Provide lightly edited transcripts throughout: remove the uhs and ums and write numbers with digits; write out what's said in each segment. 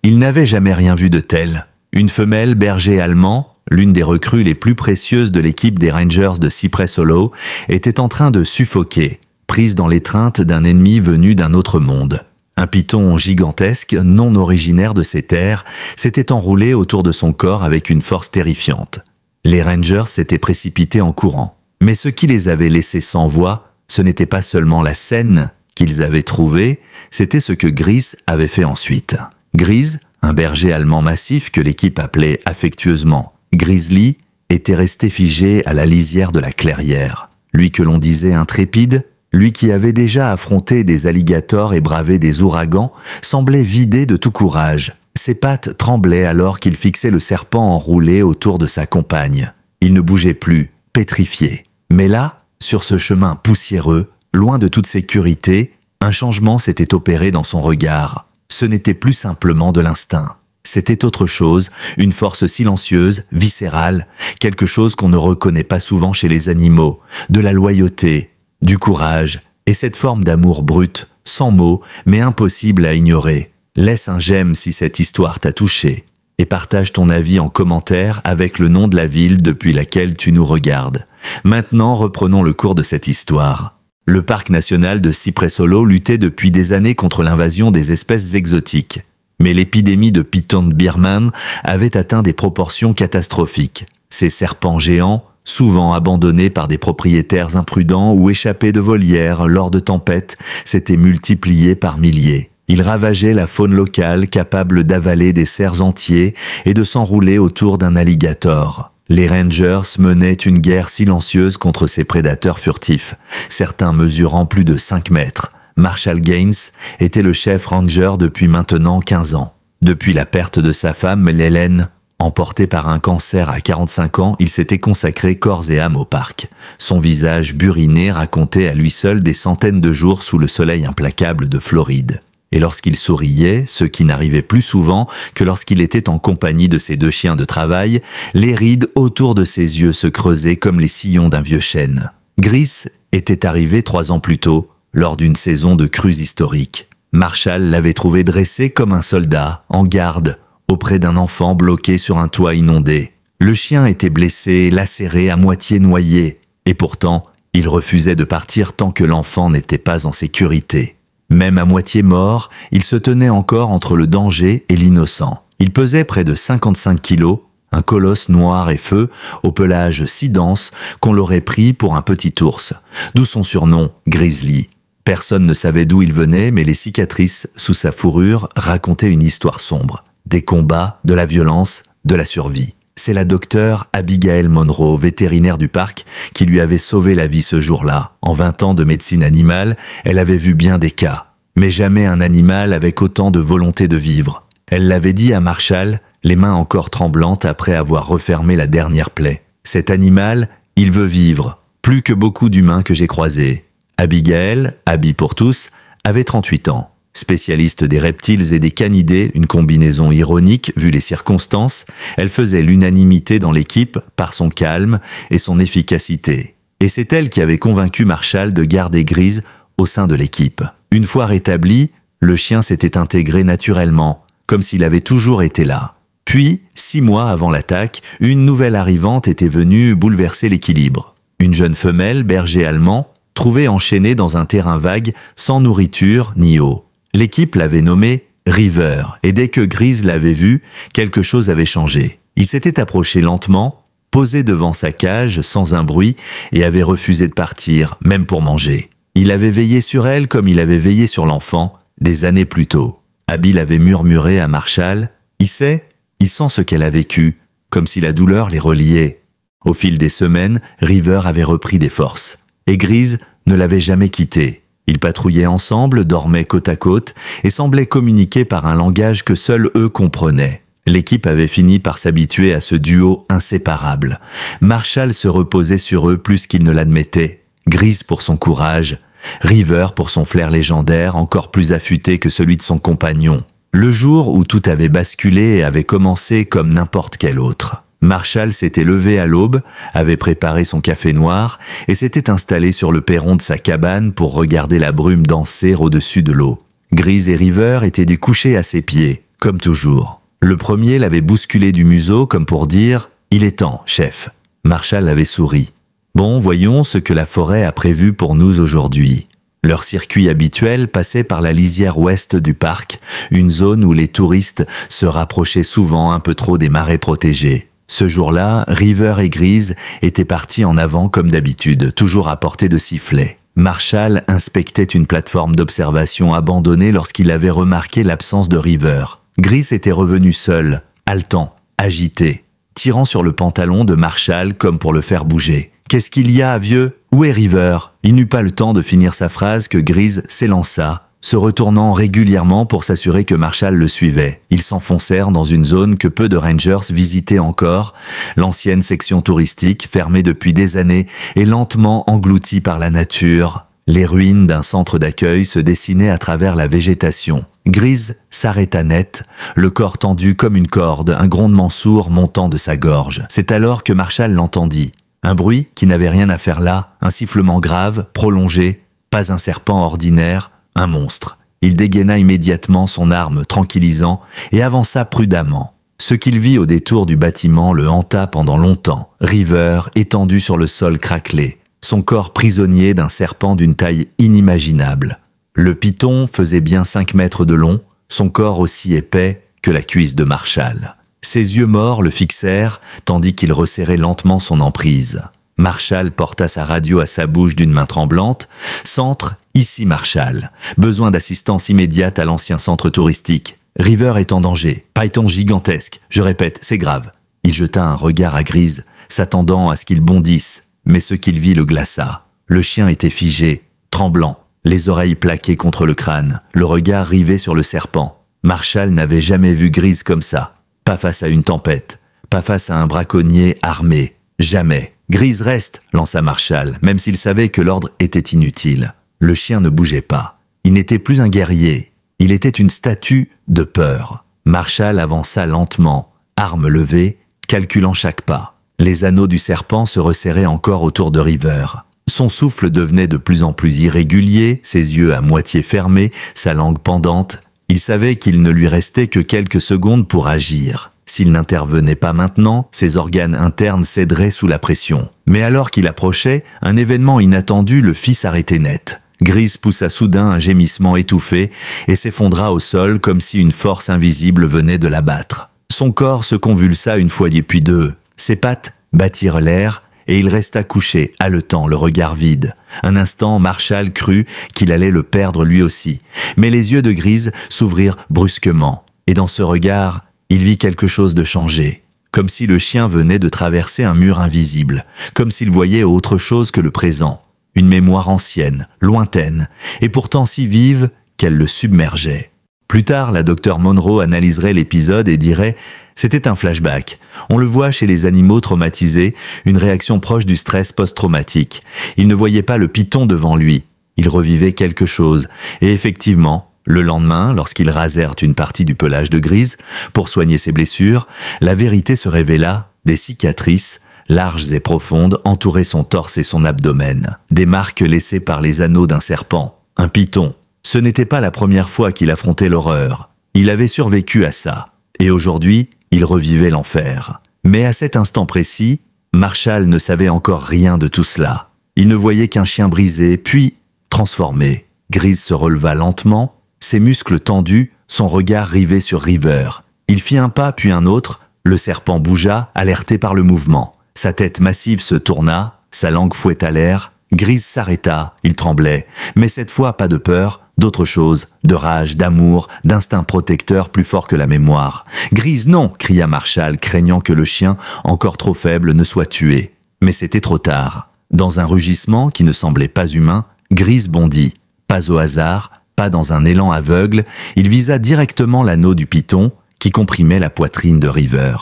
Il n'avait jamais rien vu de tel. Une femelle berger allemand, l'une des recrues les plus précieuses de l'équipe des Rangers de Cypress Hollow, était en train de suffoquer, prise dans l'étreinte d'un ennemi venu d'un autre monde. Un python gigantesque, non originaire de ces terres, s'était enroulé autour de son corps avec une force terrifiante. Les Rangers s'étaient précipités en courant. Mais ce qui les avait laissés sans voix, ce n'était pas seulement la scène qu'ils avaient trouvée, c'était ce que Grise avait fait ensuite. Grise, un berger allemand massif que l'équipe appelait affectueusement Grizzly, était resté figé à la lisière de la clairière. Lui que l'on disait intrépide, lui qui avait déjà affronté des alligators et bravé des ouragans, semblait vidé de tout courage. Ses pattes tremblaient alors qu'il fixait le serpent enroulé autour de sa compagne. Il ne bougeait plus, pétrifié. Mais là, sur ce chemin poussiéreux, loin de toute sécurité, un changement s'était opéré dans son regard. Ce n'était plus simplement de l'instinct. C'était autre chose, une force silencieuse, viscérale, quelque chose qu'on ne reconnaît pas souvent chez les animaux, de la loyauté, du courage, et cette forme d'amour brut, sans mots, mais impossible à ignorer. Laisse un j'aime si cette histoire t'a touché, et partage ton avis en commentaire avec le nom de la ville depuis laquelle tu nous regardes. Maintenant, reprenons le cours de cette histoire. Le parc national de Cypress Hollow luttait depuis des années contre l'invasion des espèces exotiques. Mais l'épidémie de Python Birman avait atteint des proportions catastrophiques. Ces serpents géants, souvent abandonnés par des propriétaires imprudents ou échappés de volières lors de tempêtes, s'étaient multipliés par milliers. Ils ravageaient la faune locale capable d'avaler des cerfs entiers et de s'enrouler autour d'un alligator. Les Rangers menaient une guerre silencieuse contre ces prédateurs furtifs, certains mesurant plus de 5 mètres. Marshall Gaines était le chef ranger depuis maintenant 15 ans. Depuis la perte de sa femme, Hélène, emporté par un cancer à 45 ans, il s'était consacré corps et âme au parc. Son visage buriné racontait à lui seul des centaines de jours sous le soleil implacable de Floride. Et lorsqu'il souriait, ce qui n'arrivait plus souvent que lorsqu'il était en compagnie de ses 2 chiens de travail, les rides autour de ses yeux se creusaient comme les sillons d'un vieux chêne. Gris était arrivé 3 ans plus tôt, lors d'une saison de crues historiques. Marshall l'avait trouvé dressé comme un soldat, en garde, auprès d'un enfant bloqué sur un toit inondé. Le chien était blessé, lacéré, à moitié noyé, et pourtant, il refusait de partir tant que l'enfant n'était pas en sécurité. Même à moitié mort, il se tenait encore entre le danger et l'innocent. Il pesait près de 55 kilos, un colosse noir et feu, au pelage si dense qu'on l'aurait pris pour un petit ours, d'où son surnom, Grizzly. Personne ne savait d'où il venait, mais les cicatrices sous sa fourrure racontaient une histoire sombre. Des combats, de la violence, de la survie. C'est la docteure Abigail Monroe, vétérinaire du parc, qui lui avait sauvé la vie ce jour-là. En 20 ans de médecine animale, elle avait vu bien des cas. Mais jamais un animal avec autant de volonté de vivre. Elle l'avait dit à Marshall, les mains encore tremblantes après avoir refermé la dernière plaie. Cet animal, il veut vivre, plus que beaucoup d'humains que j'ai croisés. Abigail, Abby pour tous, avait 38 ans. Spécialiste des reptiles et des canidés, une combinaison ironique vu les circonstances, elle faisait l'unanimité dans l'équipe par son calme et son efficacité. Et c'est elle qui avait convaincu Marshall de garder Grise au sein de l'équipe. Une fois rétabli, le chien s'était intégré naturellement, comme s'il avait toujours été là. Puis, 6 mois avant l'attaque, une nouvelle arrivante était venue bouleverser l'équilibre. Une jeune femelle, berger allemand, trouvée enchaînée dans un terrain vague, sans nourriture ni eau. L'équipe l'avait nommé River, et dès que Grise l'avait vu, quelque chose avait changé. Il s'était approché lentement, posé devant sa cage sans un bruit, et avait refusé de partir, même pour manger. Il avait veillé sur elle comme il avait veillé sur l'enfant, des années plus tôt. Abby avait murmuré à Marshall, « Il sait ce qu'elle a vécu, comme si la douleur les reliait. » Au fil des semaines, River avait repris des forces, et Grise ne l'avait jamais quitté. Ils patrouillaient ensemble, dormaient côte à côte et semblaient communiquer par un langage que seuls eux comprenaient. L'équipe avait fini par s'habituer à ce duo inséparable. Marshall se reposait sur eux plus qu'il ne l'admettait. Grise pour son courage, River pour son flair légendaire encore plus affûté que celui de son compagnon. Le jour où tout avait basculé et avait commencé comme n'importe quel autre. Marshall s'était levé à l'aube, avait préparé son café noir et s'était installé sur le perron de sa cabane pour regarder la brume danser au-dessus de l'eau. Grise et River étaient des couchés à ses pieds, comme toujours. Le premier l'avait bousculé du museau comme pour dire « Il est temps, chef ». Marshall avait souri. « Bon, voyons ce que la forêt a prévu pour nous aujourd'hui. » Leur circuit habituel passait par la lisière ouest du parc, une zone où les touristes se rapprochaient souvent un peu trop des marais protégés. Ce jour-là, River et Grease étaient partis en avant comme d'habitude, toujours à portée de sifflet. Marshall inspectait une plateforme d'observation abandonnée lorsqu'il avait remarqué l'absence de River. Grease était revenu seul, haletant, agité, tirant sur le pantalon de Marshall comme pour le faire bouger. « Qu'est-ce qu'il y a, vieux ? Où est River ?» Il n'eut pas le temps de finir sa phrase que Grease s'élança, se retournant régulièrement pour s'assurer que Marshall le suivait. Ils s'enfoncèrent dans une zone que peu de rangers visitaient encore, l'ancienne section touristique fermée depuis des années et lentement engloutie par la nature. Les ruines d'un centre d'accueil se dessinaient à travers la végétation. Grease s'arrêta net, le corps tendu comme une corde, un grondement sourd montant de sa gorge. C'est alors que Marshall l'entendit. Un bruit qui n'avait rien à faire là, un sifflement grave, prolongé, pas un serpent ordinaire, un monstre. Il dégaina immédiatement son arme tranquillisant et avança prudemment. Ce qu'il vit au détour du bâtiment le hanta pendant longtemps. River, étendu sur le sol craquelé, son corps prisonnier d'un serpent d'une taille inimaginable. Le python faisait bien 5 mètres de long, son corps aussi épais que la cuisse de Marshall. Ses yeux morts le fixèrent, tandis qu'il resserrait lentement son emprise. Marshall porta sa radio à sa bouche d'une main tremblante. « Centre, ici Marshall. Besoin d'assistance immédiate à l'ancien centre touristique. River est en danger. Python gigantesque. Je répète, c'est grave. » Il jeta un regard à Grease, s'attendant à ce qu'il bondisse, mais ce qu'il vit le glaça. Le chien était figé, tremblant, les oreilles plaquées contre le crâne, le regard rivé sur le serpent. Marshall n'avait jamais vu Grease comme ça. Pas face à une tempête, pas face à un braconnier armé. Jamais. « Grease reste !» lança Marshall, même s'il savait que l'ordre était inutile. Le chien ne bougeait pas. Il n'était plus un guerrier. Il était une statue de peur. Marshall avança lentement, arme levée, calculant chaque pas. Les anneaux du serpent se resserraient encore autour de River. Son souffle devenait de plus en plus irrégulier, ses yeux à moitié fermés, sa langue pendante. Il savait qu'il ne lui restait que quelques secondes pour agir. S'il n'intervenait pas maintenant, ses organes internes céderaient sous la pression. Mais alors qu'il approchait, un événement inattendu le fit s'arrêter net. Grease poussa soudain un gémissement étouffé et s'effondra au sol comme si une force invisible venait de l'abattre. Son corps se convulsa une fois puis deux. Ses pattes battirent l'air et il resta couché, haletant, le regard vide. Un instant, Marshall crut qu'il allait le perdre lui aussi. Mais les yeux de Grease s'ouvrirent brusquement. Et dans ce regard, il vit quelque chose de changé. Comme si le chien venait de traverser un mur invisible. Comme s'il voyait autre chose que le présent. Une mémoire ancienne, lointaine, et pourtant si vive qu'elle le submergeait. Plus tard, la docteure Monroe analyserait l'épisode et dirait « C'était un flashback. On le voit chez les animaux traumatisés, une réaction proche du stress post-traumatique. Il ne voyait pas le python devant lui. Il revivait quelque chose. Et effectivement, le lendemain, lorsqu'ils rasèrent une partie du pelage de Grease pour soigner ses blessures, la vérité se révéla, des cicatrices, larges et profondes, entouraient son torse et son abdomen. Des marques laissées par les anneaux d'un serpent, un python. Ce n'était pas la première fois qu'il affrontait l'horreur. Il avait survécu à ça. Et aujourd'hui, il revivait l'enfer. Mais à cet instant précis, Marshall ne savait encore rien de tout cela. Il ne voyait qu'un chien brisé, puis transformé. Grease se releva lentement, ses muscles tendus, son regard rivé sur River. Il fit un pas puis un autre, le serpent bougea, alerté par le mouvement. Sa tête massive se tourna, sa langue fouetta l'air. Grease s'arrêta, il tremblait, mais cette fois pas de peur, d'autre chose, de rage, d'amour, d'instinct protecteur plus fort que la mémoire. « Grease, non !» cria Marshall, craignant que le chien, encore trop faible, ne soit tué. Mais c'était trop tard. Dans un rugissement qui ne semblait pas humain, Grease bondit. Pas au hasard, pas dans un élan aveugle, il visa directement l'anneau du python qui comprimait la poitrine de River.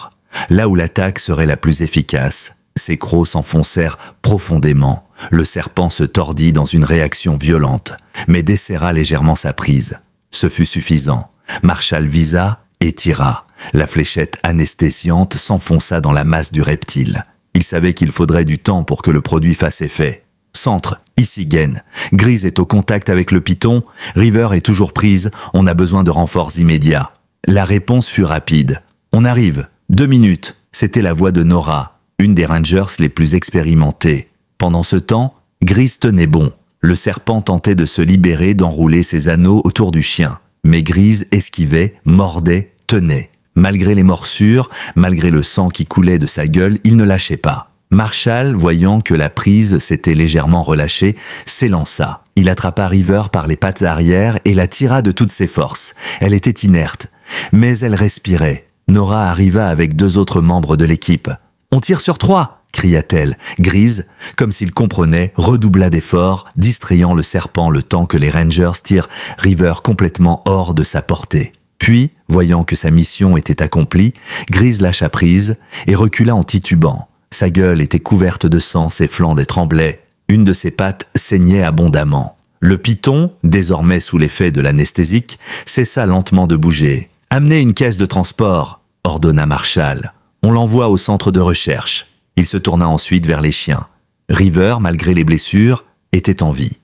Là où l'attaque serait la plus efficace. Ses crocs s'enfoncèrent profondément. Le serpent se tordit dans une réaction violente, mais desserra légèrement sa prise. Ce fut suffisant. Marshall visa et tira. La fléchette anesthésiante s'enfonça dans la masse du reptile. Il savait qu'il faudrait du temps pour que le produit fasse effet. Centre, ici Gaine. Grease est au contact avec le python. River est toujours prise. On a besoin de renforts immédiats. La réponse fut rapide. « On arrive. 2 minutes. » C'était la voix de Nora, une des Rangers les plus expérimentées. Pendant ce temps, Grise tenait bon. Le serpent tentait de se libérer, d'enrouler ses anneaux autour du chien. Mais Grise esquivait, mordait, tenait. Malgré les morsures, malgré le sang qui coulait de sa gueule, il ne lâchait pas. Marshall, voyant que la prise s'était légèrement relâchée, s'élança. Il attrapa River par les pattes arrière et la tira de toutes ses forces. Elle était inerte, mais elle respirait. Nora arriva avec 2 autres membres de l'équipe. « On tire sur 3 !» cria-t-elle. Grise, comme s'il comprenait, redoubla d'efforts, distrayant le serpent le temps que les Rangers tirent River complètement hors de sa portée. Puis, voyant que sa mission était accomplie, Grise lâcha prise et recula en titubant. Sa gueule était couverte de sang, ses flancs tremblaient. Une de ses pattes saignait abondamment. Le python, désormais sous l'effet de l'anesthésique, cessa lentement de bouger. « Amenez une caisse de transport !» ordonna Marshall. « On l'envoie au centre de recherche. » Il se tourna ensuite vers les chiens. River, malgré les blessures, était en vie.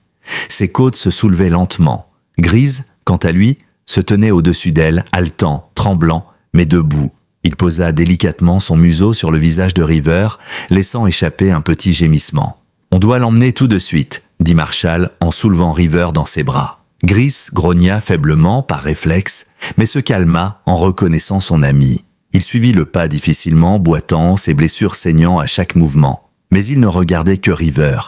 Ses côtes se soulevaient lentement. Grise, quant à lui, se tenait au-dessus d'elle, haletant, tremblant, mais debout. Il posa délicatement son museau sur le visage de River, laissant échapper un petit gémissement. « On doit l'emmener tout de suite », dit Marshall en soulevant River dans ses bras. Grise grogna faiblement par réflexe, mais se calma en reconnaissant son ami. Il suivit le pas difficilement, boitant, ses blessures saignant à chaque mouvement. Mais il ne regardait que River.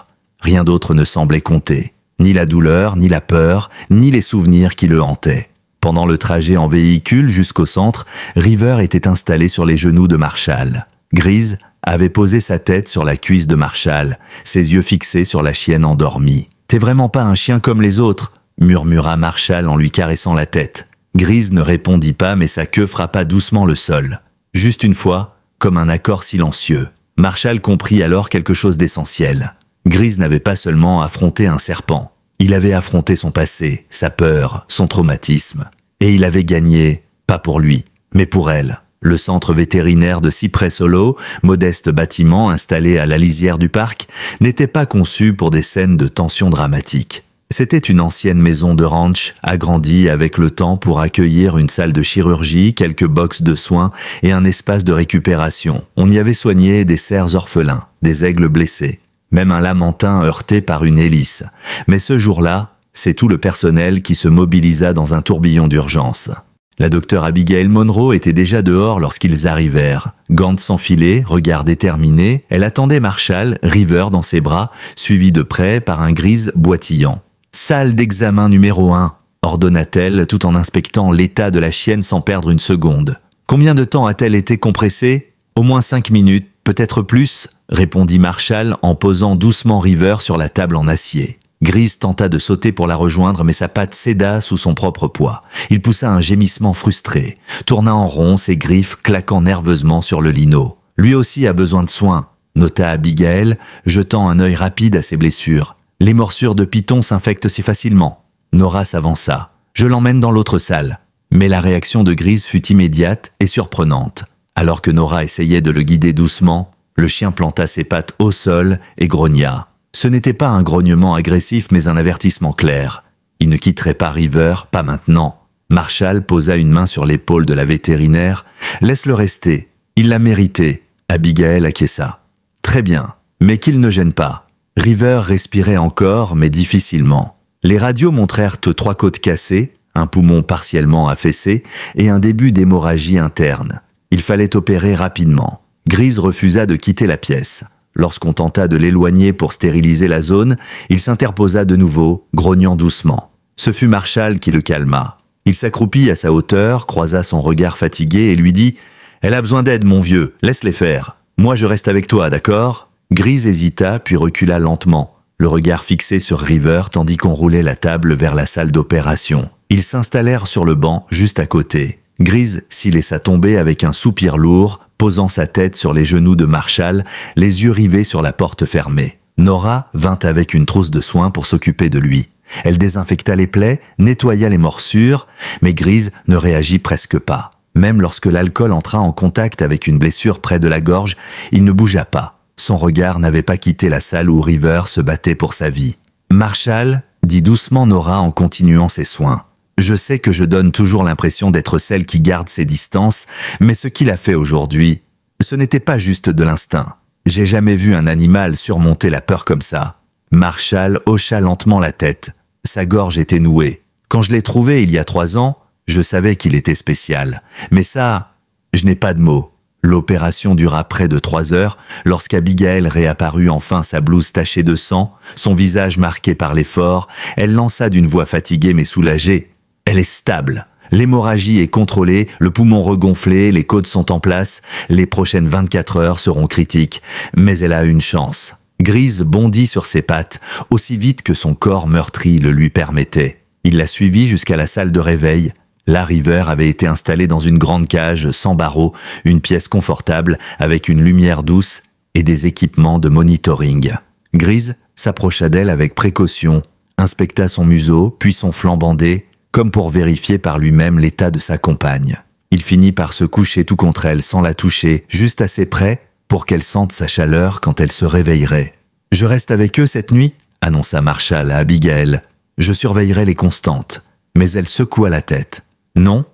Rien d'autre ne semblait compter. Ni la douleur, ni la peur, ni les souvenirs qui le hantaient. Pendant le trajet en véhicule jusqu'au centre, River était installé sur les genoux de Marshall. Grise avait posé sa tête sur la cuisse de Marshall, ses yeux fixés sur la chienne endormie. « T'es vraiment pas un chien comme les autres », murmura Marshall en lui caressant la tête. Grise ne répondit pas, mais sa queue frappa doucement le sol. Juste une fois, comme un accord silencieux. Marshall comprit alors quelque chose d'essentiel. Grise n'avait pas seulement affronté un serpent. Il avait affronté son passé, sa peur, son traumatisme. Et il avait gagné, pas pour lui, mais pour elle. Le centre vétérinaire de Cypress Hollow, modeste bâtiment installé à la lisière du parc, n'était pas conçu pour des scènes de tension dramatique. C'était une ancienne maison de ranch, agrandie avec le temps pour accueillir une salle de chirurgie, quelques boxes de soins et un espace de récupération. On y avait soigné des cerfs orphelins, des aigles blessés, même un lamentin heurté par une hélice. Mais ce jour-là, c'est tout le personnel qui se mobilisa dans un tourbillon d'urgence. La docteure Abigail Monroe était déjà dehors lorsqu'ils arrivèrent. Gants s'enfiler, regard déterminé, elle attendait Marshall, River dans ses bras, suivi de près par un Grise boitillant. « Salle d'examen numéro 1 », ordonna-t-elle tout en inspectant l'état de la chienne sans perdre une seconde. « Combien de temps a-t-elle été compressée ?»« Au moins 5 minutes, peut-être plus », répondit Marshall en posant doucement River sur la table en acier. Grise tenta de sauter pour la rejoindre, mais sa patte céda sous son propre poids. Il poussa un gémissement frustré, tourna en rond, ses griffes claquant nerveusement sur le lino. « Lui aussi a besoin de soins », nota Abigail, jetant un œil rapide à ses blessures. « Les morsures de python s'infectent si facilement. » Nora s'avança. « Je l'emmène dans l'autre salle. » Mais la réaction de Grise fut immédiate et surprenante. Alors que Nora essayait de le guider doucement, le chien planta ses pattes au sol et grogna. Ce n'était pas un grognement agressif, mais un avertissement clair. Il ne quitterait pas River, pas maintenant. Marshall posa une main sur l'épaule de la vétérinaire. « Laisse-le rester. Il l'a mérité. » Abigail acquiesça. « Très bien, mais qu'il ne gêne pas. » River respirait encore, mais difficilement. Les radios montrèrent 3 côtes cassées, un poumon partiellement affaissé et un début d'hémorragie interne. Il fallait opérer rapidement. Grise refusa de quitter la pièce. Lorsqu'on tenta de l'éloigner pour stériliser la zone, il s'interposa de nouveau, grognant doucement. Ce fut Marshall qui le calma. Il s'accroupit à sa hauteur, croisa son regard fatigué et lui dit « Elle a besoin d'aide, mon vieux, laisse-les faire. Moi, je reste avec toi, d'accord ?» Grise hésita, puis recula lentement, le regard fixé sur River tandis qu'on roulait la table vers la salle d'opération. Ils s'installèrent sur le banc, juste à côté. Grise s'y laissa tomber avec un soupir lourd, posant sa tête sur les genoux de Marshall, les yeux rivés sur la porte fermée. Nora vint avec une trousse de soins pour s'occuper de lui. Elle désinfecta les plaies, nettoya les morsures, mais Grise ne réagit presque pas. Même lorsque l'alcool entra en contact avec une blessure près de la gorge, il ne bougea pas. Son regard n'avait pas quitté la salle où River se battait pour sa vie. « Marshall », dit doucement Nora en continuant ses soins. « Je sais que je donne toujours l'impression d'être celle qui garde ses distances, mais ce qu'il a fait aujourd'hui, ce n'était pas juste de l'instinct. J'ai jamais vu un animal surmonter la peur comme ça. Marshall hocha lentement la tête. Sa gorge était nouée. Quand je l'ai trouvé il y a 3 ans, je savais qu'il était spécial. Mais ça, je n'ai pas de mots. L'opération dura près de 3 heures lorsqu'Abigail réapparut enfin, sa blouse tachée de sang, son visage marqué par l'effort. Elle lança d'une voix fatiguée mais soulagée. « Elle est stable. L'hémorragie est contrôlée, le poumon regonflé, les côtes sont en place. Les prochaines 24 heures seront critiques. Mais elle a une chance. » Grise bondit sur ses pattes, aussi vite que son corps meurtri le lui permettait. Il la suivit jusqu'à la salle de réveil. Là, River avait été installé dans une grande cage sans barreaux, une pièce confortable avec une lumière douce et des équipements de monitoring. Grise s'approcha d'elle avec précaution, inspecta son museau, puis son flanc bandé, comme pour vérifier par lui-même l'état de sa compagne. Il finit par se coucher tout contre elle sans la toucher, juste assez près pour qu'elle sente sa chaleur quand elle se réveillerait. « Je reste avec eux cette nuit » annonça Marshall à Abigail. « Je surveillerai les constantes. » Mais elle secoua la tête. « Non,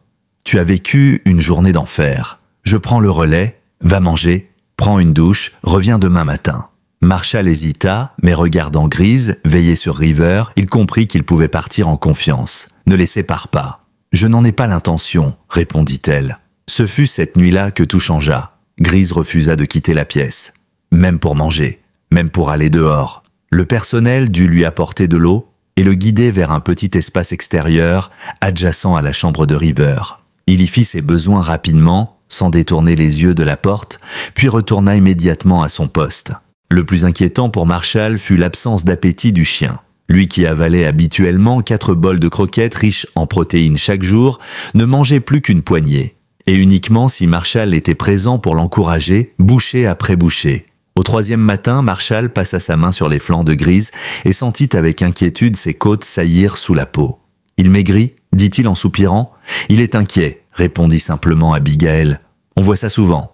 tu as vécu une journée d'enfer. Je prends le relais, va manger, prends une douche, reviens demain matin. » Marshall hésita, mais regardant Grise, veillé sur River, il comprit qu'il pouvait partir en confiance. « Ne les sépare pas. »« Je n'en ai pas l'intention, » répondit-elle. Ce fut cette nuit-là que tout changea. Grise refusa de quitter la pièce. Même pour manger, même pour aller dehors. Le personnel dut lui apporter de l'eau et le guider vers un petit espace extérieur adjacent à la chambre de River. Il y fit ses besoins rapidement, sans détourner les yeux de la porte, puis retourna immédiatement à son poste. Le plus inquiétant pour Marshall fut l'absence d'appétit du chien. Lui qui avalait habituellement 4 bols de croquettes riches en protéines chaque jour, ne mangeait plus qu'une poignée. Et uniquement si Marshall était présent pour l'encourager, bouchée après bouchée. Au 3e matin, Marshall passa sa main sur les flancs de Grise et sentit avec inquiétude ses côtes saillir sous la peau. « Il maigrit » dit-il en soupirant. « Il est inquiet » répondit simplement Abigail. « On voit ça souvent.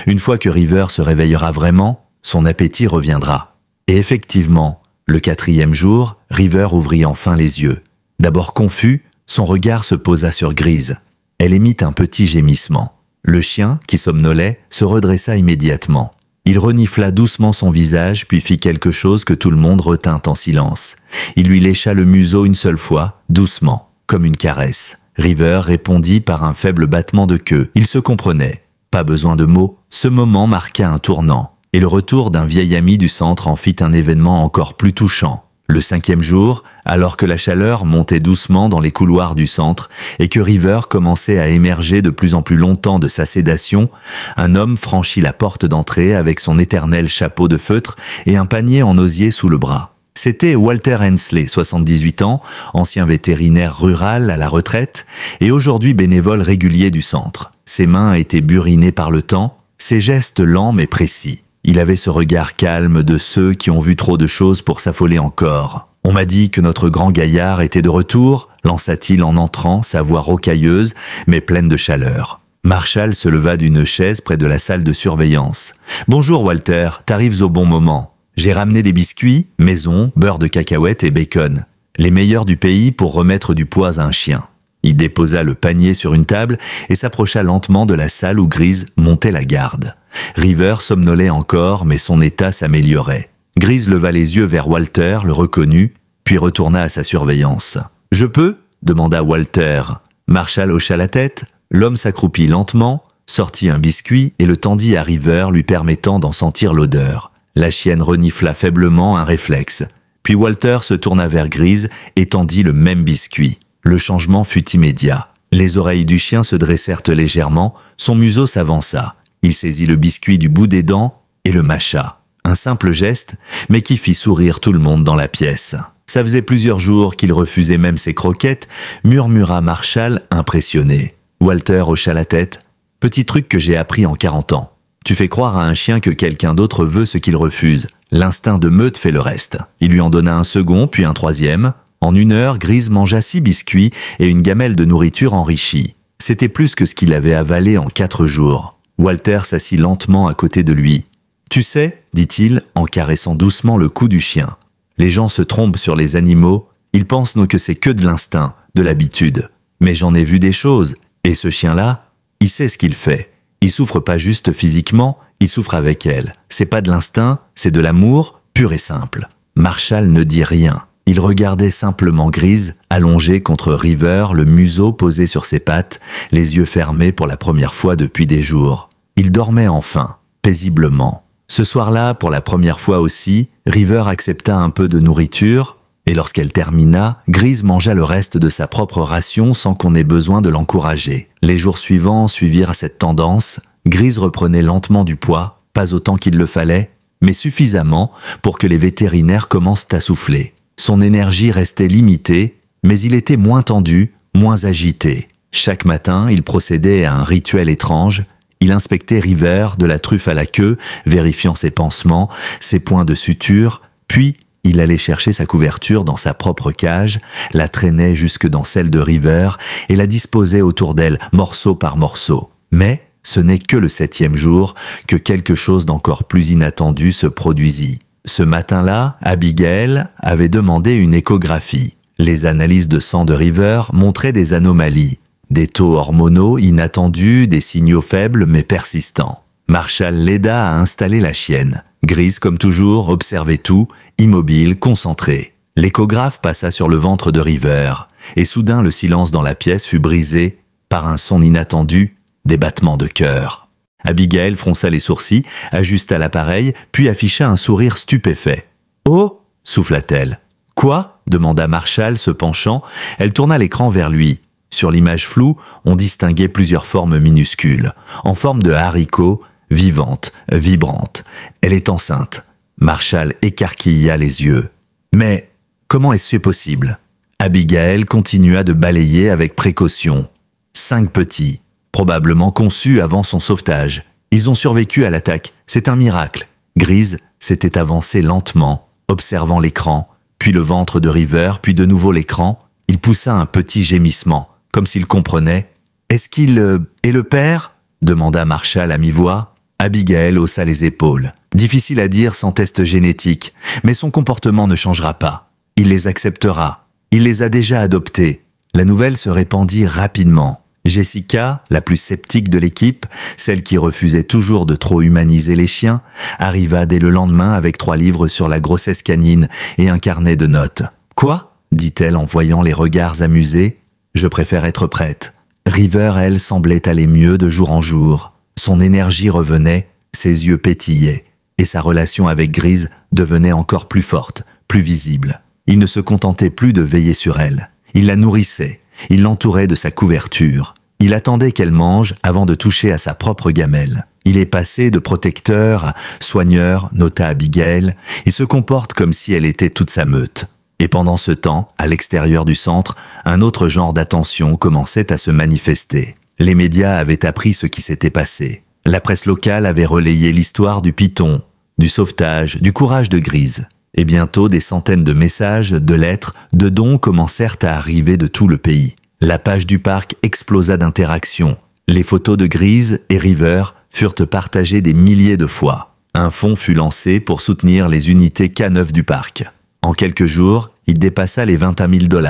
Une fois que River se réveillera vraiment, son appétit reviendra. » Et effectivement, le 4e jour, River ouvrit enfin les yeux. D'abord confus, son regard se posa sur Grise. Elle émit un petit gémissement. Le chien, qui somnolait, se redressa immédiatement. Il renifla doucement son visage, puis fit quelque chose que tout le monde retint en silence. Il lui lécha le museau une seule fois, doucement, comme une caresse. River répondit par un faible battement de queue. Il se comprenait. Pas besoin de mots. Ce moment marqua un tournant. Et le retour d'un vieil ami du centre en fit un événement encore plus touchant. Le 5e jour, alors que la chaleur montait doucement dans les couloirs du centre et que River commençait à émerger de plus en plus longtemps de sa sédation, un homme franchit la porte d'entrée avec son éternel chapeau de feutre et un panier en osier sous le bras. C'était Walter Hensley, 78 ans, ancien vétérinaire rural à la retraite et aujourd'hui bénévole régulier du centre. Ses mains étaient burinées par le temps, ses gestes lents mais précis. Il avait ce regard calme de ceux qui ont vu trop de choses pour s'affoler encore. « On m'a dit que notre grand gaillard était de retour » lança-t-il en entrant, sa voix rocailleuse mais pleine de chaleur. Marshall se leva d'une chaise près de la salle de surveillance. « Bonjour Walter, t'arrives au bon moment. J'ai ramené des biscuits, maison, beurre de cacahuètes et bacon. Les meilleurs du pays pour remettre du poids à un chien. » Il déposa le panier sur une table et s'approcha lentement de la salle où Grise montait la garde. River somnolait encore, mais son état s'améliorait. Grise leva les yeux vers Walter, le reconnut, puis retourna à sa surveillance. « Je peux » demanda Walter. Marshall hocha la tête, l'homme s'accroupit lentement, sortit un biscuit et le tendit à River, lui permettant d'en sentir l'odeur. La chienne renifla faiblement, un réflexe. Puis Walter se tourna vers Grise et tendit le même biscuit. Le changement fut immédiat. Les oreilles du chien se dressèrent légèrement, son museau s'avança. Il saisit le biscuit du bout des dents et le mâcha. Un simple geste, mais qui fit sourire tout le monde dans la pièce. Ça faisait plusieurs jours qu'il refusait même ses croquettes, murmura Marshall, impressionné. Walter hocha la tête. « Petit truc que j'ai appris en 40 ans. Tu fais croire à un chien que quelqu'un d'autre veut ce qu'il refuse. L'instinct de meute fait le reste. » Il lui en donna un second, puis un troisième. En 1 heure, Grise mangea 6 biscuits et une gamelle de nourriture enrichie. C'était plus que ce qu'il avait avalé en 4 jours. Walter s'assit lentement à côté de lui. « Tu sais, dit-il, en caressant doucement le cou du chien, les gens se trompent sur les animaux, ils pensent que c'est que de l'instinct, de l'habitude. Mais j'en ai vu des choses, et ce chien-là, il sait ce qu'il fait. Il souffre pas juste physiquement, il souffre avec elle. C'est pas de l'instinct, c'est de l'amour, pur et simple. Marshall ne dit rien. Il regardait simplement Grise, allongée contre River, le museau posé sur ses pattes, les yeux fermés pour la première fois depuis des jours. Il dormait enfin, paisiblement. Ce soir-là, pour la première fois aussi, River accepta un peu de nourriture, et lorsqu'elle termina, Grise mangea le reste de sa propre ration sans qu'on ait besoin de l'encourager. Les jours suivants suivirent cette tendance. Grise reprenait lentement du poids, pas autant qu'il le fallait, mais suffisamment pour que les vétérinaires commencent à souffler. Son énergie restait limitée, mais il était moins tendu, moins agité. Chaque matin, il procédait à un rituel étrange. Il inspectait River de la truffe à la queue, vérifiant ses pansements, ses points de suture, puis il allait chercher sa couverture dans sa propre cage, la traînait jusque dans celle de River et la disposait autour d'elle, morceau par morceau. Mais ce n'est que le 7e jour que quelque chose d'encore plus inattendu se produisit. Ce matin-là, Abigail avait demandé une échographie. Les analyses de sang de River montraient des anomalies, des taux hormonaux inattendus, des signaux faibles mais persistants. Marshall l'aida à installer la chienne. Grise, comme toujours, observait tout, immobile, concentrée. L'échographe passa sur le ventre de River, et soudain le silence dans la pièce fut brisé par un son inattendu, des battements de cœur. Abigail fronça les sourcils, ajusta l'appareil, puis afficha un sourire stupéfait. « Oh » souffla-t-elle. « Quoi » demanda Marshall, se penchant. Elle tourna l'écran vers lui. Sur l'image floue, on distinguait plusieurs formes minuscules, en forme de haricots, vivantes, vibrantes. Elle est enceinte. Marshall écarquilla les yeux. Mais comment est-ce possible? Abigail continua de balayer avec précaution. 5 petits, probablement conçus avant son sauvetage. Ils ont survécu à l'attaque. C'est un miracle. Grise s'était avancée lentement, observant l'écran, puis le ventre de River, puis de nouveau l'écran. Il poussa un petit gémissement, comme s'il comprenait. « Est-ce qu'il est le père ?» demanda Marshall à mi-voix. Abigail haussa les épaules. Difficile à dire sans test génétique, mais son comportement ne changera pas. Il les acceptera. Il les a déjà adoptés. La nouvelle se répandit rapidement. Jessica, la plus sceptique de l'équipe, celle qui refusait toujours de trop humaniser les chiens, arriva dès le lendemain avec 3 livres sur la grossesse canine et un carnet de notes. « Quoi ?» dit-elle en voyant les regards amusés. « Je préfère être prête. » River, elle, semblait aller mieux de jour en jour. Son énergie revenait, ses yeux pétillaient, et sa relation avec Grise devenait encore plus forte, plus visible. Il ne se contentait plus de veiller sur elle. Il la nourrissait, il l'entourait de sa couverture. Il attendait qu'elle mange avant de toucher à sa propre gamelle. Il est passé de protecteur à soigneur, nota Abigail. Il se comporte comme si elle était toute sa meute. Et pendant ce temps, à l'extérieur du centre, un autre genre d'attention commençait à se manifester. Les médias avaient appris ce qui s'était passé. La presse locale avait relayé l'histoire du python, du sauvetage, du courage de Grise. Et bientôt, des centaines de messages, de lettres, de dons commencèrent à arriver de tout le pays. La page du parc explosa d'interactions. Les photos de Grise et River furent partagées des milliers de fois. Un fonds fut lancé pour soutenir les unités K9 du parc. En quelques jours, il dépassa les 21 000 $.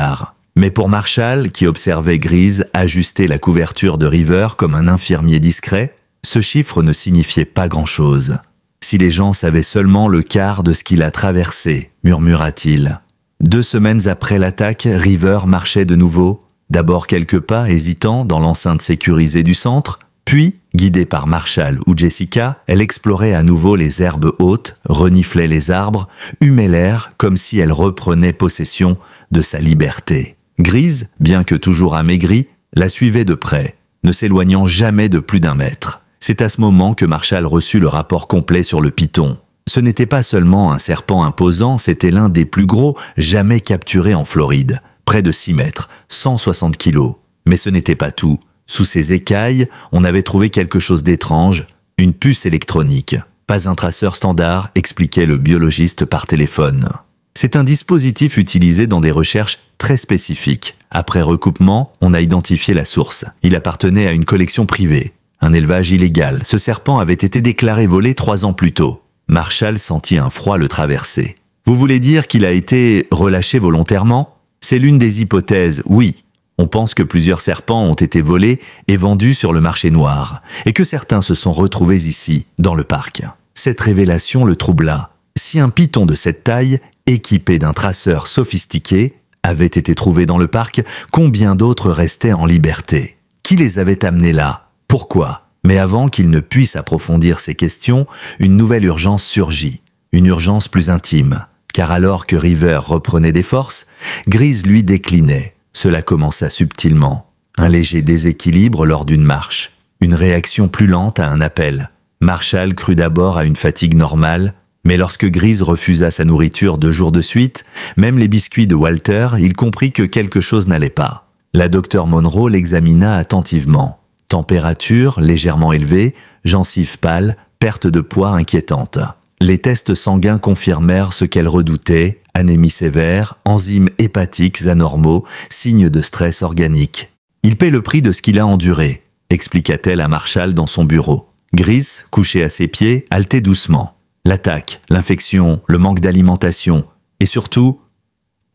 Mais pour Marshall, qui observait Grise ajuster la couverture de River comme un infirmier discret, ce chiffre ne signifiait pas grand-chose. « Si les gens savaient seulement le quart de ce qu'il a traversé », murmura-t-il. 2 semaines après l'attaque, River marchait de nouveau, d'abord quelques pas hésitant dans l'enceinte sécurisée du centre, puis, guidée par Marshall ou Jessica, elle explorait à nouveau les herbes hautes, reniflait les arbres, humait l'air comme si elle reprenait possession de sa liberté. Grise, bien que toujours amaigrie, la suivait de près, ne s'éloignant jamais de plus d'1 mètre. C'est à ce moment que Marshall reçut le rapport complet sur le python. Ce n'était pas seulement un serpent imposant, c'était l'un des plus gros jamais capturés en Floride, près de 6 mètres, 160 kilos. Mais ce n'était pas tout. Sous ses écailles, on avait trouvé quelque chose d'étrange, une puce électronique. Pas un traceur standard, expliquait le biologiste par téléphone. C'est un dispositif utilisé dans des recherches très spécifiques. Après recoupement, on a identifié la source. Il appartenait à une collection privée. Un élevage illégal. Ce serpent avait été déclaré volé 3 ans plus tôt. Marshall sentit un froid le traverser. Vous voulez dire qu'il a été relâché volontairement? C'est l'une des hypothèses, oui. On pense que plusieurs serpents ont été volés et vendus sur le marché noir, et que certains se sont retrouvés ici, dans le parc. Cette révélation le troubla. Si un python de cette taille, équipé d'un traceur sophistiqué, avait été trouvé dans le parc, combien d'autres restaient en liberté? Qui les avait amenés là? Pourquoi? Mais avant qu'il ne puisse approfondir ces questions, une nouvelle urgence surgit. Une urgence plus intime. Car alors que River reprenait des forces, Grise lui déclinait. Cela commença subtilement. Un léger déséquilibre lors d'une marche. Une réaction plus lente à un appel. Marshall crut d'abord à une fatigue normale, mais lorsque Grise refusa sa nourriture 2 jours de suite, même les biscuits de Walter, il comprit que quelque chose n'allait pas. La docteure Monroe l'examina attentivement. Température légèrement élevée, gencives pâles, perte de poids inquiétante. Les tests sanguins confirmèrent ce qu'elle redoutait, anémie sévère, enzymes hépatiques anormaux, signes de stress organique. « Il paie le prix de ce qu'il a enduré », expliqua-t-elle à Marshall dans son bureau. Grise, couché à ses pieds, haletait doucement. L'attaque, l'infection, le manque d'alimentation, et surtout,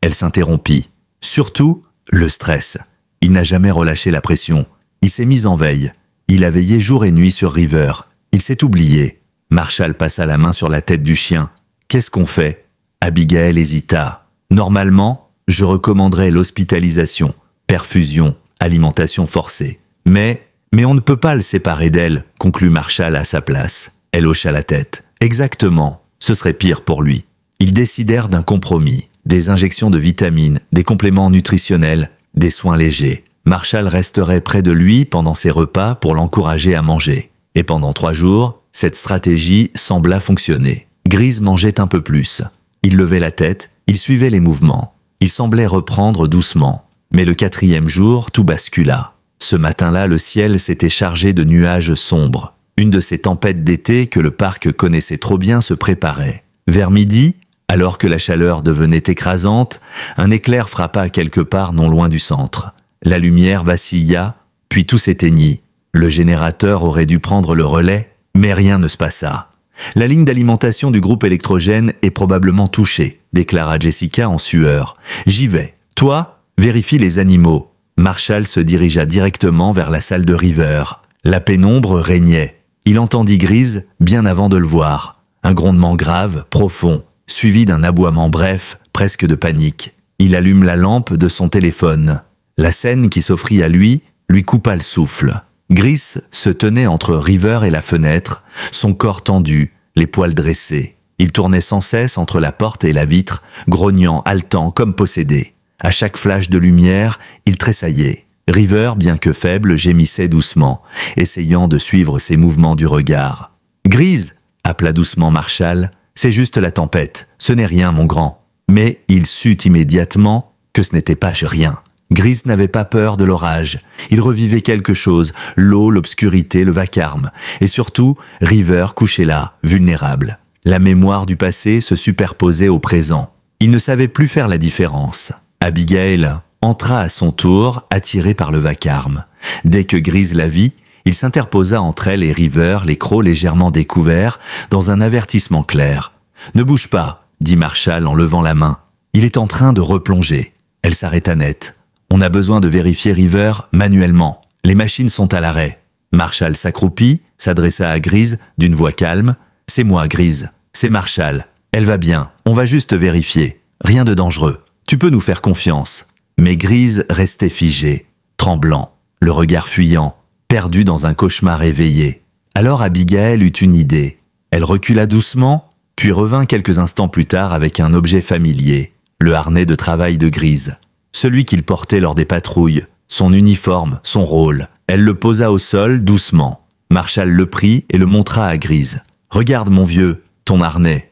elle s'interrompit. Surtout, le stress. Il n'a jamais relâché la pression. Il s'est mis en veille. Il a veillé jour et nuit sur River. Il s'est oublié. Marshall passa la main sur la tête du chien. « Qu'est-ce qu'on fait ?» Abigail hésita. « Normalement, je recommanderais l'hospitalisation, perfusion, alimentation forcée. Mais on ne peut pas le séparer d'elle, » conclut Marshall à sa place. Elle hocha la tête. « Exactement, ce serait pire pour lui. » Ils décidèrent d'un compromis. Des injections de vitamines, des compléments nutritionnels, des soins légers. Marshall resterait près de lui pendant ses repas pour l'encourager à manger. Et pendant 3 jours, cette stratégie sembla fonctionner. Grise mangeait un peu plus. Il levait la tête, il suivait les mouvements. Il semblait reprendre doucement. Mais le 4e jour, tout bascula. Ce matin-là, le ciel s'était chargé de nuages sombres. Une de ces tempêtes d'été que le parc connaissait trop bien se préparait. Vers midi, alors que la chaleur devenait écrasante, un éclair frappa quelque part non loin du centre. La lumière vacilla, puis tout s'éteignit. Le générateur aurait dû prendre le relais, mais rien ne se passa. « La ligne d'alimentation du groupe électrogène est probablement touchée », déclara Jessica en sueur. « J'y vais. Toi, vérifie les animaux. » Marshall se dirigea directement vers la salle de River. La pénombre régnait. Il entendit Grise bien avant de le voir. Un grondement grave, profond, suivi d'un aboiement bref, presque de panique. Il allume la lampe de son téléphone. La scène qui s'offrit à lui coupa le souffle. Grise se tenait entre River et la fenêtre, son corps tendu, les poils dressés. Il tournait sans cesse entre la porte et la vitre, grognant, haletant, comme possédé. À chaque flash de lumière, il tressaillait. River, bien que faible, gémissait doucement, essayant de suivre ses mouvements du regard. « Grise !» appela doucement Marshall. « C'est juste la tempête, ce n'est rien, mon grand. » Mais il sut immédiatement que ce n'était pas rien. Grise n'avait pas peur de l'orage. Il revivait quelque chose, l'eau, l'obscurité, le vacarme. Et surtout, River couché là, vulnérable. La mémoire du passé se superposait au présent. Il ne savait plus faire la différence. Abigail entra à son tour, attirée par le vacarme. Dès que Grise la vit, il s'interposa entre elle et River, les crocs légèrement découverts, dans un avertissement clair. « Ne bouge pas », dit Marshall en levant la main. « Il est en train de replonger. » Elle s'arrêta net. « On a besoin de vérifier River manuellement. Les machines sont à l'arrêt. » Marshall s'accroupit, s'adressa à Grise d'une voix calme. « C'est moi, Grise. C'est Marshall. Elle va bien. On va juste vérifier. Rien de dangereux. Tu peux nous faire confiance. » Mais Grise restait figé, tremblant, le regard fuyant, perdu dans un cauchemar éveillé. Alors Abigail eut une idée. Elle recula doucement, puis revint quelques instants plus tard avec un objet familier, le harnais de travail de Grise. Celui qu'il portait lors des patrouilles, son uniforme, son rôle. Elle le posa au sol doucement. Marshall le prit et le montra à Grise. « Regarde mon vieux, ton harnais.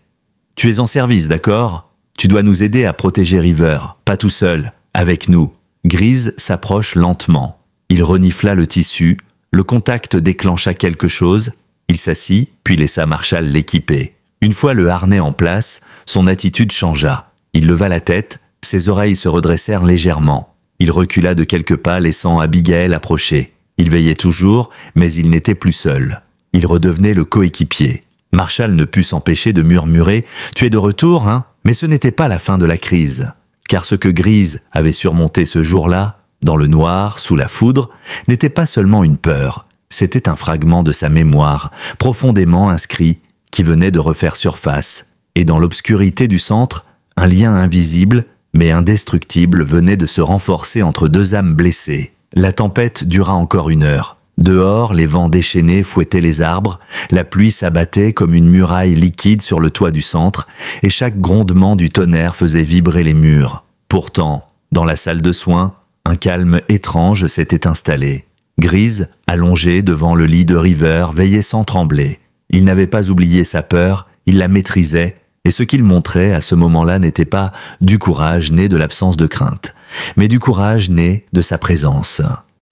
Tu es en service, d'accord ? Tu dois nous aider à protéger River, pas tout seul, avec nous. » Grise s'approche lentement. Il renifla le tissu, le contact déclencha quelque chose. Il s'assit, puis laissa Marshall l'équiper. Une fois le harnais en place, son attitude changea. Il leva la tête, ses oreilles se redressèrent légèrement. Il recula de quelques pas, laissant Abigail approcher. Il veillait toujours, mais il n'était plus seul. Il redevenait le coéquipier. Marshall ne put s'empêcher de murmurer « Tu es de retour, hein ?» Mais ce n'était pas la fin de la crise. Car ce que Grise avait surmonté ce jour-là dans le noir, sous la foudre, n'était pas seulement une peur, c'était un fragment de sa mémoire, profondément inscrit, qui venait de refaire surface. Et dans l'obscurité du centre, un lien invisible, mais indestructible, venait de se renforcer entre deux âmes blessées. La tempête dura encore 1 heure. Dehors, les vents déchaînés fouettaient les arbres, la pluie s'abattait comme une muraille liquide sur le toit du centre, et chaque grondement du tonnerre faisait vibrer les murs. Pourtant, dans la salle de soins, un calme étrange s'était installé. Grease, allongé devant le lit de River, veillait sans trembler. Il n'avait pas oublié sa peur, il la maîtrisait, et ce qu'il montrait à ce moment-là n'était pas du courage né de l'absence de crainte, mais du courage né de sa présence.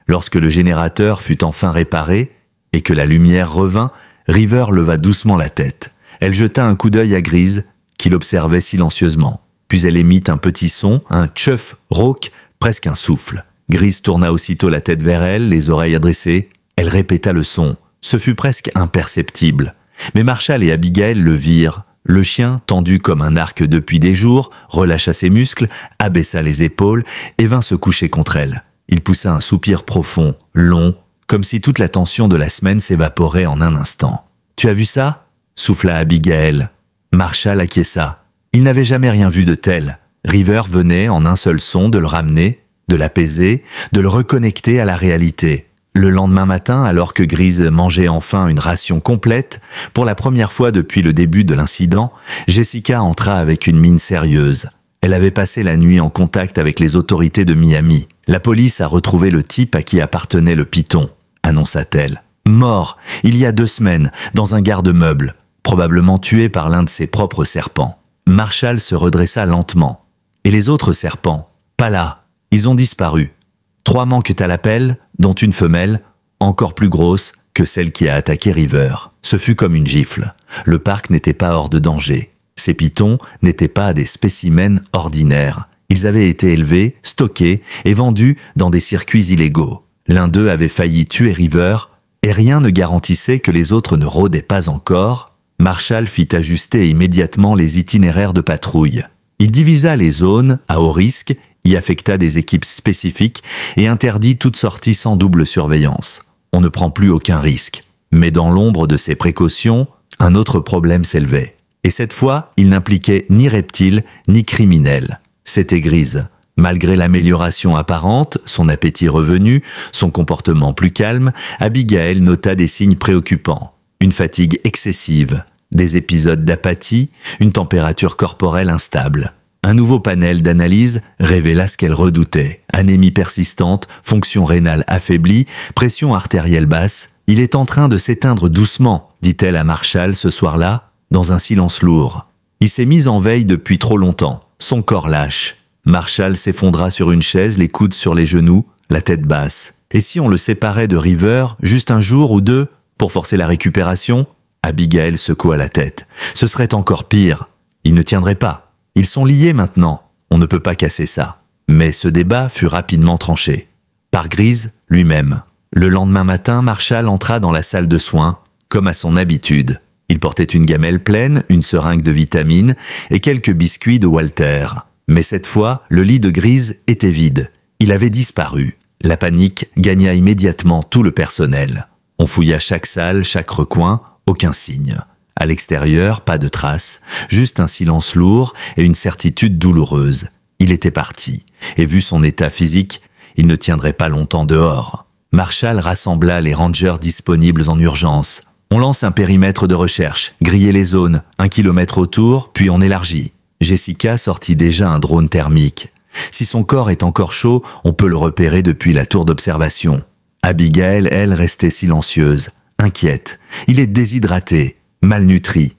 Lorsque le générateur fut enfin réparé et que la lumière revint, River leva doucement la tête. Elle jeta un coup d'œil à Grease, qui l'observait silencieusement. Puis elle émit un petit son, un tcheuf rauque, presque un souffle. Grease tourna aussitôt la tête vers elle, les oreilles adressées. Elle répéta le son. Ce fut presque imperceptible. Mais Marshall et Abigail le virent. Le chien, tendu comme un arc depuis des jours, relâcha ses muscles, abaissa les épaules et vint se coucher contre elle. Il poussa un soupir profond, long, comme si toute la tension de la semaine s'évaporait en un instant. « Tu as vu ça ?» souffla Abigail. Marshall acquiesça. Il n'avait jamais rien vu de tel. River venait, en un seul son, de le ramener, de l'apaiser, de le reconnecter à la réalité. Le lendemain matin, alors que Grease mangeait enfin une ration complète, pour la première fois depuis le début de l'incident, Jessica entra avec une mine sérieuse. Elle avait passé la nuit en contact avec les autorités de Miami. La police a retrouvé le type à qui appartenait le python, annonça-t-elle. Mort, il y a 2 semaines, dans un garde-meuble, probablement tué par l'un de ses propres serpents. Marshall se redressa lentement. Et les autres serpents? Pas là. Ils ont disparu. 3 manquent à l'appel, dont une femelle, encore plus grosse que celle qui a attaqué River. Ce fut comme une gifle. Le parc n'était pas hors de danger. Ces pythons n'étaient pas des spécimens ordinaires. Ils avaient été élevés, stockés et vendus dans des circuits illégaux. L'un d'eux avait failli tuer River, et rien ne garantissait que les autres ne rôdaient pas encore. Marshall fit ajuster immédiatement les itinéraires de patrouille. Il divisa les zones à haut risque, y affecta des équipes spécifiques et interdit toute sortie sans double surveillance. On ne prend plus aucun risque. Mais dans l'ombre de ces précautions, un autre problème s'élevait. Et cette fois, il n'impliquait ni reptiles ni criminels. C'était Grease. Malgré l'amélioration apparente, son appétit revenu, son comportement plus calme, Abigail nota des signes préoccupants. Une fatigue excessive, des épisodes d'apathie, une température corporelle instable. Un nouveau panel d'analyse révéla ce qu'elle redoutait. Anémie persistante, fonction rénale affaiblie, pression artérielle basse. Il est en train de s'éteindre doucement, dit-elle à Marshall ce soir-là, dans un silence lourd. Il s'est mis en veille depuis trop longtemps. Son corps lâche. Marshall s'effondra sur une chaise, les coudes sur les genoux, la tête basse. Et si on le séparait de River, juste un jour ou 2, pour forcer la récupération? Abigail secoua la tête. Ce serait encore pire. Il ne tiendrait pas. Ils sont liés maintenant. On ne peut pas casser ça. Mais ce débat fut rapidement tranché. Par Grease lui-même. Le lendemain matin, Marshall entra dans la salle de soins, comme à son habitude. Il portait une gamelle pleine, une seringue de vitamines et quelques biscuits de Walter. Mais cette fois, le lit de Grease était vide. Il avait disparu. La panique gagna immédiatement tout le personnel. On fouilla chaque salle, chaque recoin, aucun signe. À l'extérieur, pas de traces, juste un silence lourd et une certitude douloureuse. Il était parti, et vu son état physique, il ne tiendrait pas longtemps dehors. Marshall rassembla les rangers disponibles en urgence. On lance un périmètre de recherche, griller les zones, 1 kilomètre autour, puis on élargit. Jessica sortit déjà un drone thermique. Si son corps est encore chaud, on peut le repérer depuis la tour d'observation. Abigail, elle, restait silencieuse, inquiète. Il est déshydraté, malnutri.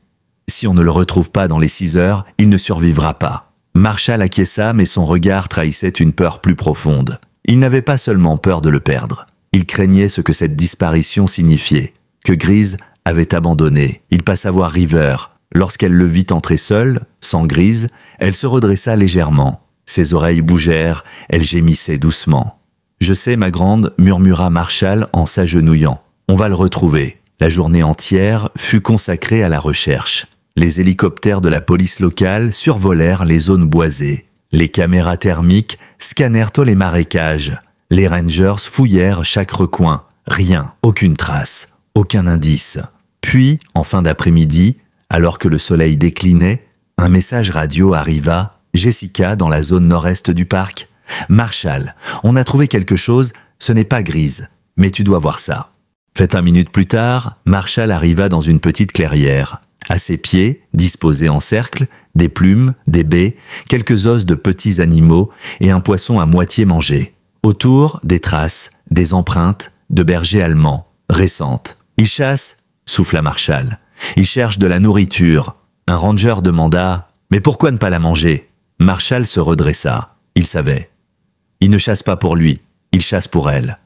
Si on ne le retrouve pas dans les 6 heures, il ne survivra pas. Marshall acquiesça, mais son regard trahissait une peur plus profonde. Il n'avait pas seulement peur de le perdre. Il craignait ce que cette disparition signifiait. Que Grease avait abandonné. Il passa voir River. Lorsqu'elle le vit entrer seule, sans Grease, elle se redressa légèrement. Ses oreilles bougèrent, elle gémissait doucement. « Je sais, ma grande », murmura Marshall en s'agenouillant. « On va le retrouver. » La journée entière fut consacrée à la recherche. Les hélicoptères de la police locale survolèrent les zones boisées. Les caméras thermiques scannèrent tous les marécages. Les Rangers fouillèrent chaque recoin. Rien, aucune trace, aucun indice. Puis, en fin d'après-midi, alors que le soleil déclinait, un message radio arriva. « Jessica, dans la zone nord-est du parc. Marshall, on a trouvé quelque chose, ce n'est pas Grise, mais tu dois voir ça. » 20 minutes plus tard, Marshall arriva dans une petite clairière. À ses pieds, disposés en cercle, des plumes, des baies, quelques os de petits animaux et un poisson à moitié mangé. Autour, des traces, des empreintes de bergers allemands, récentes. « Ils chassent » souffla Marshall. « Ils cherchent de la nourriture. » Un ranger demanda « Mais pourquoi ne pas la manger ?» Marshall se redressa. Il savait. Il ne chasse pas pour lui, il chasse pour elle.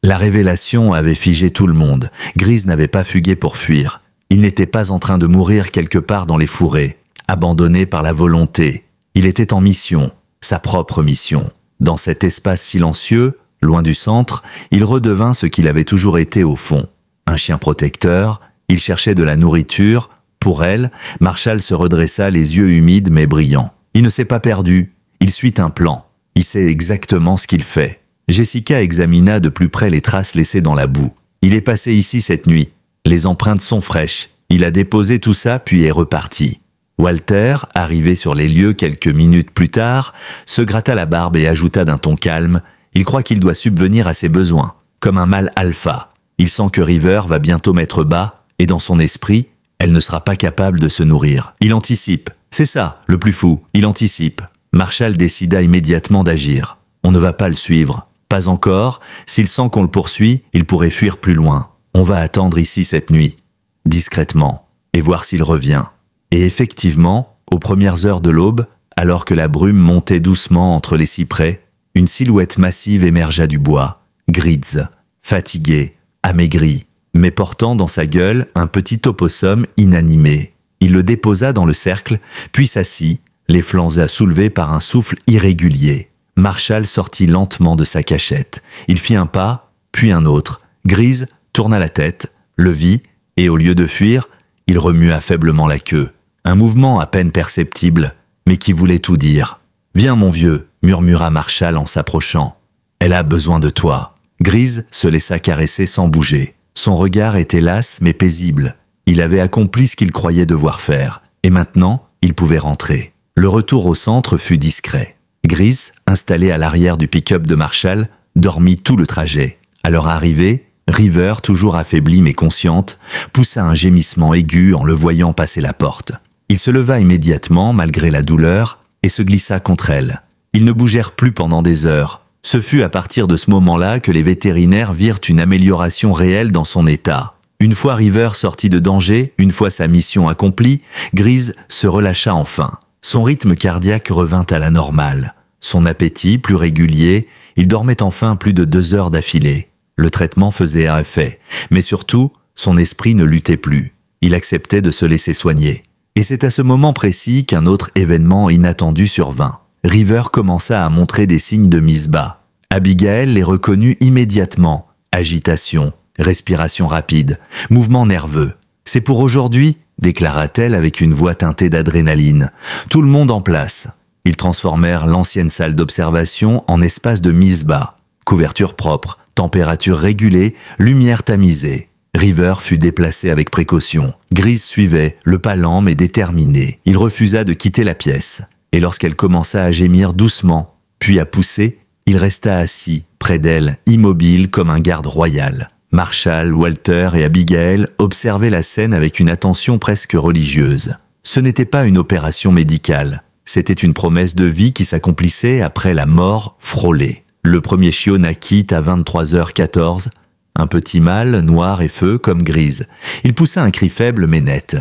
La révélation avait figé tout le monde. Grise n'avait pas fugué pour fuir. Il n'était pas en train de mourir quelque part dans les fourrés, abandonné par la volonté. Il était en mission, sa propre mission. Dans cet espace silencieux, loin du centre, il redevint ce qu'il avait toujours été au fond. Un chien protecteur, il cherchait de la nourriture. Pour elle, Marshall se redressa, les yeux humides mais brillants. Il ne s'est pas perdu, il suit un plan. Il sait exactement ce qu'il fait. Jessica examina de plus près les traces laissées dans la boue. Il est passé ici cette nuit. Les empreintes sont fraîches. Il a déposé tout ça puis est reparti. Walter, arrivé sur les lieux quelques minutes plus tard, se gratta la barbe et ajouta d'un ton calme « Il croit qu'il doit subvenir à ses besoins, comme un mâle alpha. Il sent que River va bientôt mettre bas, et dans son esprit, elle ne sera pas capable de se nourrir. Il anticipe. C'est ça, le plus fou, il anticipe. » Marshall décida immédiatement d'agir. On ne va pas le suivre. Pas encore. S'il sent qu'on le poursuit, il pourrait fuir plus loin. On va attendre ici cette nuit, discrètement, et voir s'il revient. Et effectivement, aux premières heures de l'aube, alors que la brume montait doucement entre les cyprès, une silhouette massive émergea du bois. Grise, fatigué, amaigri, mais portant dans sa gueule un petit opossum inanimé. Il le déposa dans le cercle, puis s'assit, les flancs à soulever par un souffle irrégulier. Marshall sortit lentement de sa cachette. Il fit un pas, puis un autre. Grise tourna la tête, le vit, et au lieu de fuir, il remua faiblement la queue. Un mouvement à peine perceptible, mais qui voulait tout dire. « Viens, mon vieux » murmura Marshall en s'approchant. « Elle a besoin de toi. » Grise se laissa caresser sans bouger. Son regard était las mais paisible. Il avait accompli ce qu'il croyait devoir faire, et maintenant, il pouvait rentrer. Le retour au centre fut discret. Grise, installée à l'arrière du pick-up de Marshall, dormit tout le trajet. À leur arrivée, River, toujours affaiblie mais consciente, poussa un gémissement aigu en le voyant passer la porte. Il se leva immédiatement, malgré la douleur, et se glissa contre elle. Ils ne bougèrent plus pendant des heures. Ce fut à partir de ce moment-là que les vétérinaires virent une amélioration réelle dans son état. Une fois River sorti de danger, une fois sa mission accomplie, Grise se relâcha enfin. Son rythme cardiaque revint à la normale. Son appétit plus régulier, il dormait enfin plus de 2 heures d'affilée. Le traitement faisait un effet, mais surtout, son esprit ne luttait plus. Il acceptait de se laisser soigner. Et c'est à ce moment précis qu'un autre événement inattendu survint. River commença à montrer des signes de mise bas. Abigail les reconnut immédiatement. Agitation, respiration rapide, mouvement nerveux. « C'est pour aujourd'hui » déclara-t-elle avec une voix teintée d'adrénaline. Tout le monde en place. Ils transformèrent l'ancienne salle d'observation en espace de mise bas. Couverture propre, température régulée, lumière tamisée. River fut déplacé avec précaution. Grise suivait, le pas lent mais déterminé. Il refusa de quitter la pièce. Et lorsqu'elle commença à gémir doucement, puis à pousser, il resta assis, près d'elle, immobile comme un garde royal. Marshall, Walter et Abigail observaient la scène avec une attention presque religieuse. Ce n'était pas une opération médicale, c'était une promesse de vie qui s'accomplissait après la mort frôlée. Le premier chiot naquit à 23h14, un petit mâle noir et feu comme Grise. Il poussa un cri faible mais net.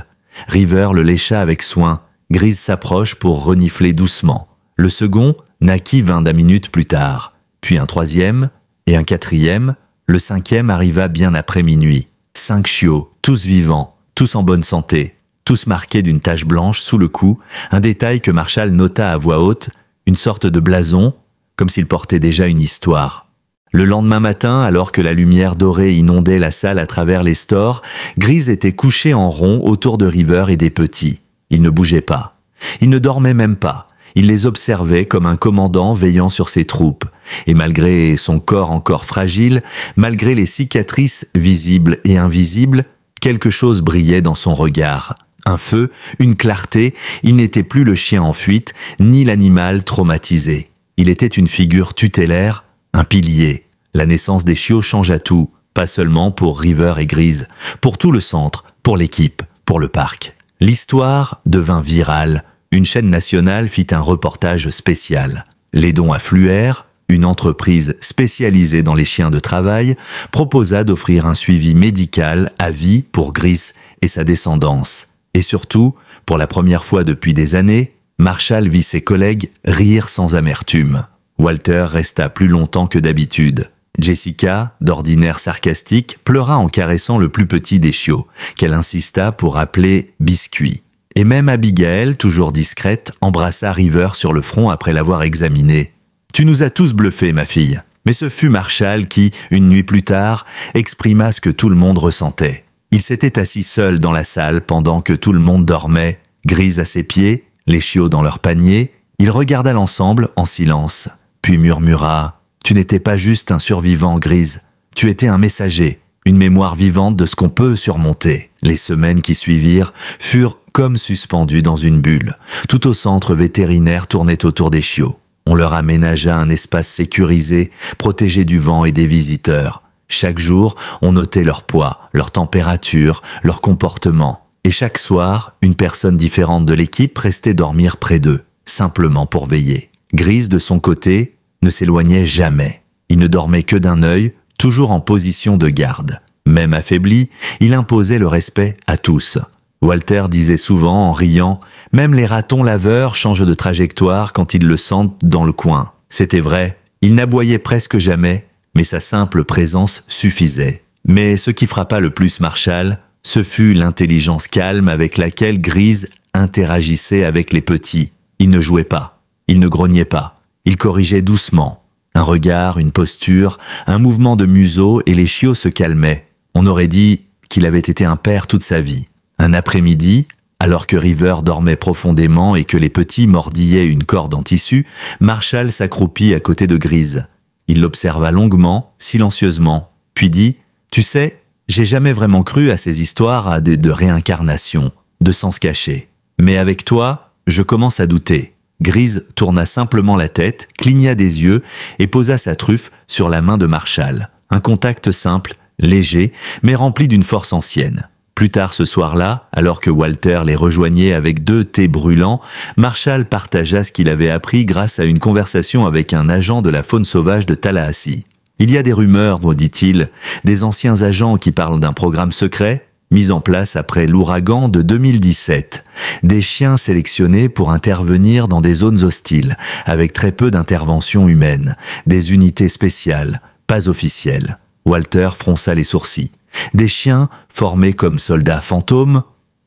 River le lécha avec soin. Grise s'approche pour renifler doucement. Le second naquit 20 minutes plus tard, puis un troisième et un quatrième. Le cinquième arriva bien après minuit. 5 chiots, tous vivants, tous en bonne santé, tous marqués d'une tache blanche sous le cou, un détail que Marshall nota à voix haute, une sorte de blason, comme s'il portait déjà une histoire. Le lendemain matin, alors que la lumière dorée inondait la salle à travers les stores, Grise était couché en rond autour de River et des petits. Il ne bougeait pas. Il ne dormait même pas. Il les observait comme un commandant veillant sur ses troupes. Et malgré son corps encore fragile, malgré les cicatrices visibles et invisibles, quelque chose brillait dans son regard. Un feu, une clarté, il n'était plus le chien en fuite, ni l'animal traumatisé. Il était une figure tutélaire, un pilier. La naissance des chiots changea tout, pas seulement pour River et Grise, pour tout le centre, pour l'équipe, pour le parc. L'histoire devint virale. Une chaîne nationale fit un reportage spécial. Les dons affluèrent, une entreprise spécialisée dans les chiens de travail proposa d'offrir un suivi médical à vie pour Grise et sa descendance. Et surtout, pour la première fois depuis des années, Marshall vit ses collègues rire sans amertume. Walter resta plus longtemps que d'habitude. Jessica, d'ordinaire sarcastique, pleura en caressant le plus petit des chiots, qu'elle insista pour appeler Biscuit. Et même Abigail, toujours discrète, embrassa River sur le front après l'avoir examiné. « Tu nous as tous bluffés, ma fille. » Mais ce fut Marshall qui, une nuit plus tard, exprima ce que tout le monde ressentait. Il s'était assis seul dans la salle pendant que tout le monde dormait, Grise à ses pieds, les chiots dans leur panier. Il regarda l'ensemble en silence, puis murmura « Tu n'étais pas juste un survivant, Grise. Tu étais un messager, une mémoire vivante de ce qu'on peut surmonter. » Les semaines qui suivirent furent comme suspendues dans une bulle. Tout au centre vétérinaire tournait autour des chiots. On leur aménagea un espace sécurisé, protégé du vent et des visiteurs. Chaque jour, on notait leur poids, leur température, leur comportement. Et chaque soir, une personne différente de l'équipe restait dormir près d'eux, simplement pour veiller. Grise, de son côté, ne s'éloignait jamais. Il ne dormait que d'un œil, toujours en position de garde. Même affaibli, il imposait le respect à tous. Walter disait souvent en riant « Même les ratons laveurs changent de trajectoire quand ils le sentent dans le coin. » C'était vrai, il n'aboyait presque jamais, mais sa simple présence suffisait. Mais ce qui frappa le plus Marshall, ce fut l'intelligence calme avec laquelle Grise interagissait avec les petits. Il ne jouait pas, il ne grognait pas, il corrigeait doucement. Un regard, une posture, un mouvement de museau et les chiots se calmaient. On aurait dit qu'il avait été un père toute sa vie. Un après-midi, alors que River dormait profondément et que les petits mordillaient une corde en tissu, Marshall s'accroupit à côté de Grise. Il l'observa longuement, silencieusement, puis dit « Tu sais, j'ai jamais vraiment cru à ces histoires de réincarnation, de sens caché. Mais avec toi, je commence à douter. » Grise tourna simplement la tête, cligna des yeux et posa sa truffe sur la main de Marshall. Un contact simple, léger, mais rempli d'une force ancienne. Plus tard ce soir-là, alors que Walter les rejoignait avec 2 thés brûlants, Marshall partagea ce qu'il avait appris grâce à une conversation avec un agent de la faune sauvage de Tallahassee. « Il y a des rumeurs, dit-il, des anciens agents qui parlent d'un programme secret mis en place après l'ouragan de 2017. Des chiens sélectionnés pour intervenir dans des zones hostiles, avec très peu d'intervention humaine. Des unités spéciales, pas officielles. » Walter fronça les sourcils. Des chiens formés comme soldats fantômes?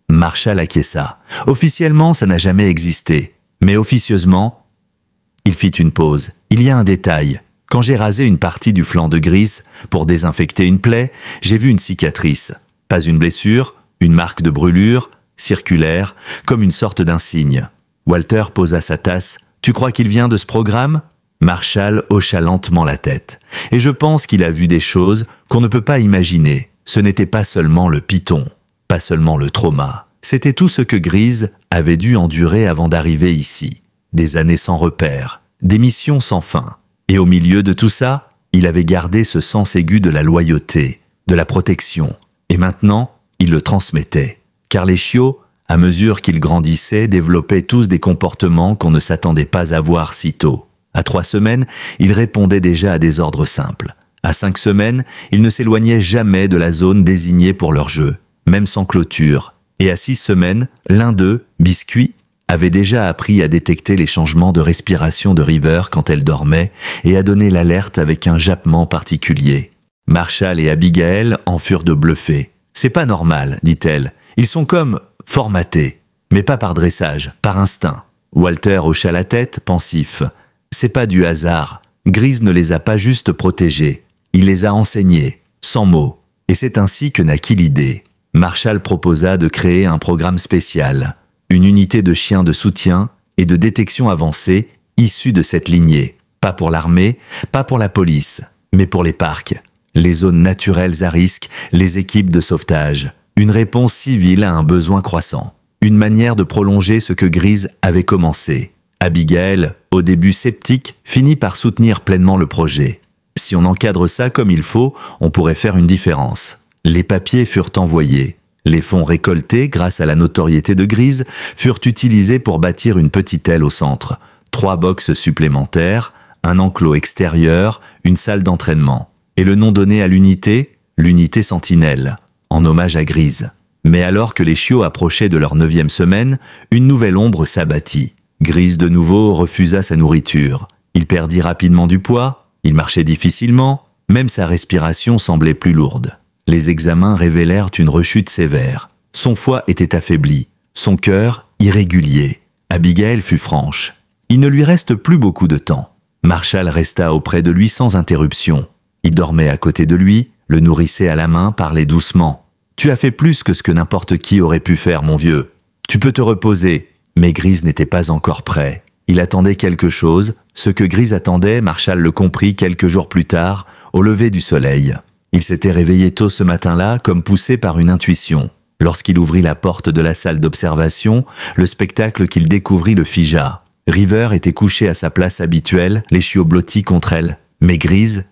Marshall acquiesça. Officiellement, ça n'a jamais existé. Mais officieusement, il fit une pause. Il y a un détail. Quand j'ai rasé une partie du flanc de Grise pour désinfecter une plaie, j'ai vu une cicatrice. Pas une blessure, une marque de brûlure, circulaire, comme une sorte d'insigne. Walter posa sa tasse. « Tu crois qu'il vient de ce programme ?» Marshall hocha lentement la tête. Et je pense qu'il a vu des choses qu'on ne peut pas imaginer. Ce n'était pas seulement le python, pas seulement le trauma. C'était tout ce que Grise avait dû endurer avant d'arriver ici. Des années sans repère, des missions sans fin. Et au milieu de tout ça, il avait gardé ce sens aigu de la loyauté, de la protection. Et maintenant, il le transmettait. Car les chiots, à mesure qu'ils grandissaient, développaient tous des comportements qu'on ne s'attendait pas à voir si tôt. À 3 semaines, ils répondaient déjà à des ordres simples. À 5 semaines, ils ne s'éloignaient jamais de la zone désignée pour leur jeu, même sans clôture. Et à 6 semaines, l'un d'eux, Biscuit, avait déjà appris à détecter les changements de respiration de River quand elle dormait et à donner l'alerte avec un jappement particulier. Marshall et Abigail en furent de bluffés. « C'est pas normal, dit-elle. Ils sont comme formatés, mais pas par dressage, par instinct. » Walter hocha la tête, pensif. « C'est pas du hasard. Grise ne les a pas juste protégés. Il les a enseignés, sans mots. Et c'est ainsi que naquit l'idée. Marshall proposa de créer un programme spécial, une unité de chiens de soutien et de détection avancée issus de cette lignée. Pas pour l'armée, pas pour la police, mais pour les parcs, les zones naturelles à risque, les équipes de sauvetage. Une réponse civile à un besoin croissant. Une manière de prolonger ce que Grease avait commencé. Abigail, au début sceptique, finit par soutenir pleinement le projet. Si on encadre ça comme il faut, on pourrait faire une différence. Les papiers furent envoyés. Les fonds récoltés grâce à la notoriété de Grease furent utilisés pour bâtir une petite aile au centre. 3 boxes supplémentaires, un enclos extérieur, une salle d'entraînement. Et le nom donné à l'unité, l'unité Sentinelle, en hommage à Grease. Mais alors que les chiots approchaient de leur 9e semaine, une nouvelle ombre s'abattit. Grease de nouveau refusa sa nourriture. Il perdit rapidement du poids, il marchait difficilement, même sa respiration semblait plus lourde. Les examens révélèrent une rechute sévère. Son foie était affaibli, son cœur irrégulier. Abigail fut franche. Il ne lui reste plus beaucoup de temps. Marshall resta auprès de lui sans interruption. Il dormait à côté de lui, le nourrissait à la main, parlait doucement. « Tu as fait plus que ce que n'importe qui aurait pu faire, mon vieux. Tu peux te reposer. » Mais Grease n'était pas encore prêt. Il attendait quelque chose. Ce que Grease attendait, Marshall le comprit quelques jours plus tard, au lever du soleil. Il s'était réveillé tôt ce matin-là, comme poussé par une intuition. Lorsqu'il ouvrit la porte de la salle d'observation, le spectacle qu'il découvrit le figea. River était couchée à sa place habituelle, les chiots blottis contre elle. Mais Grease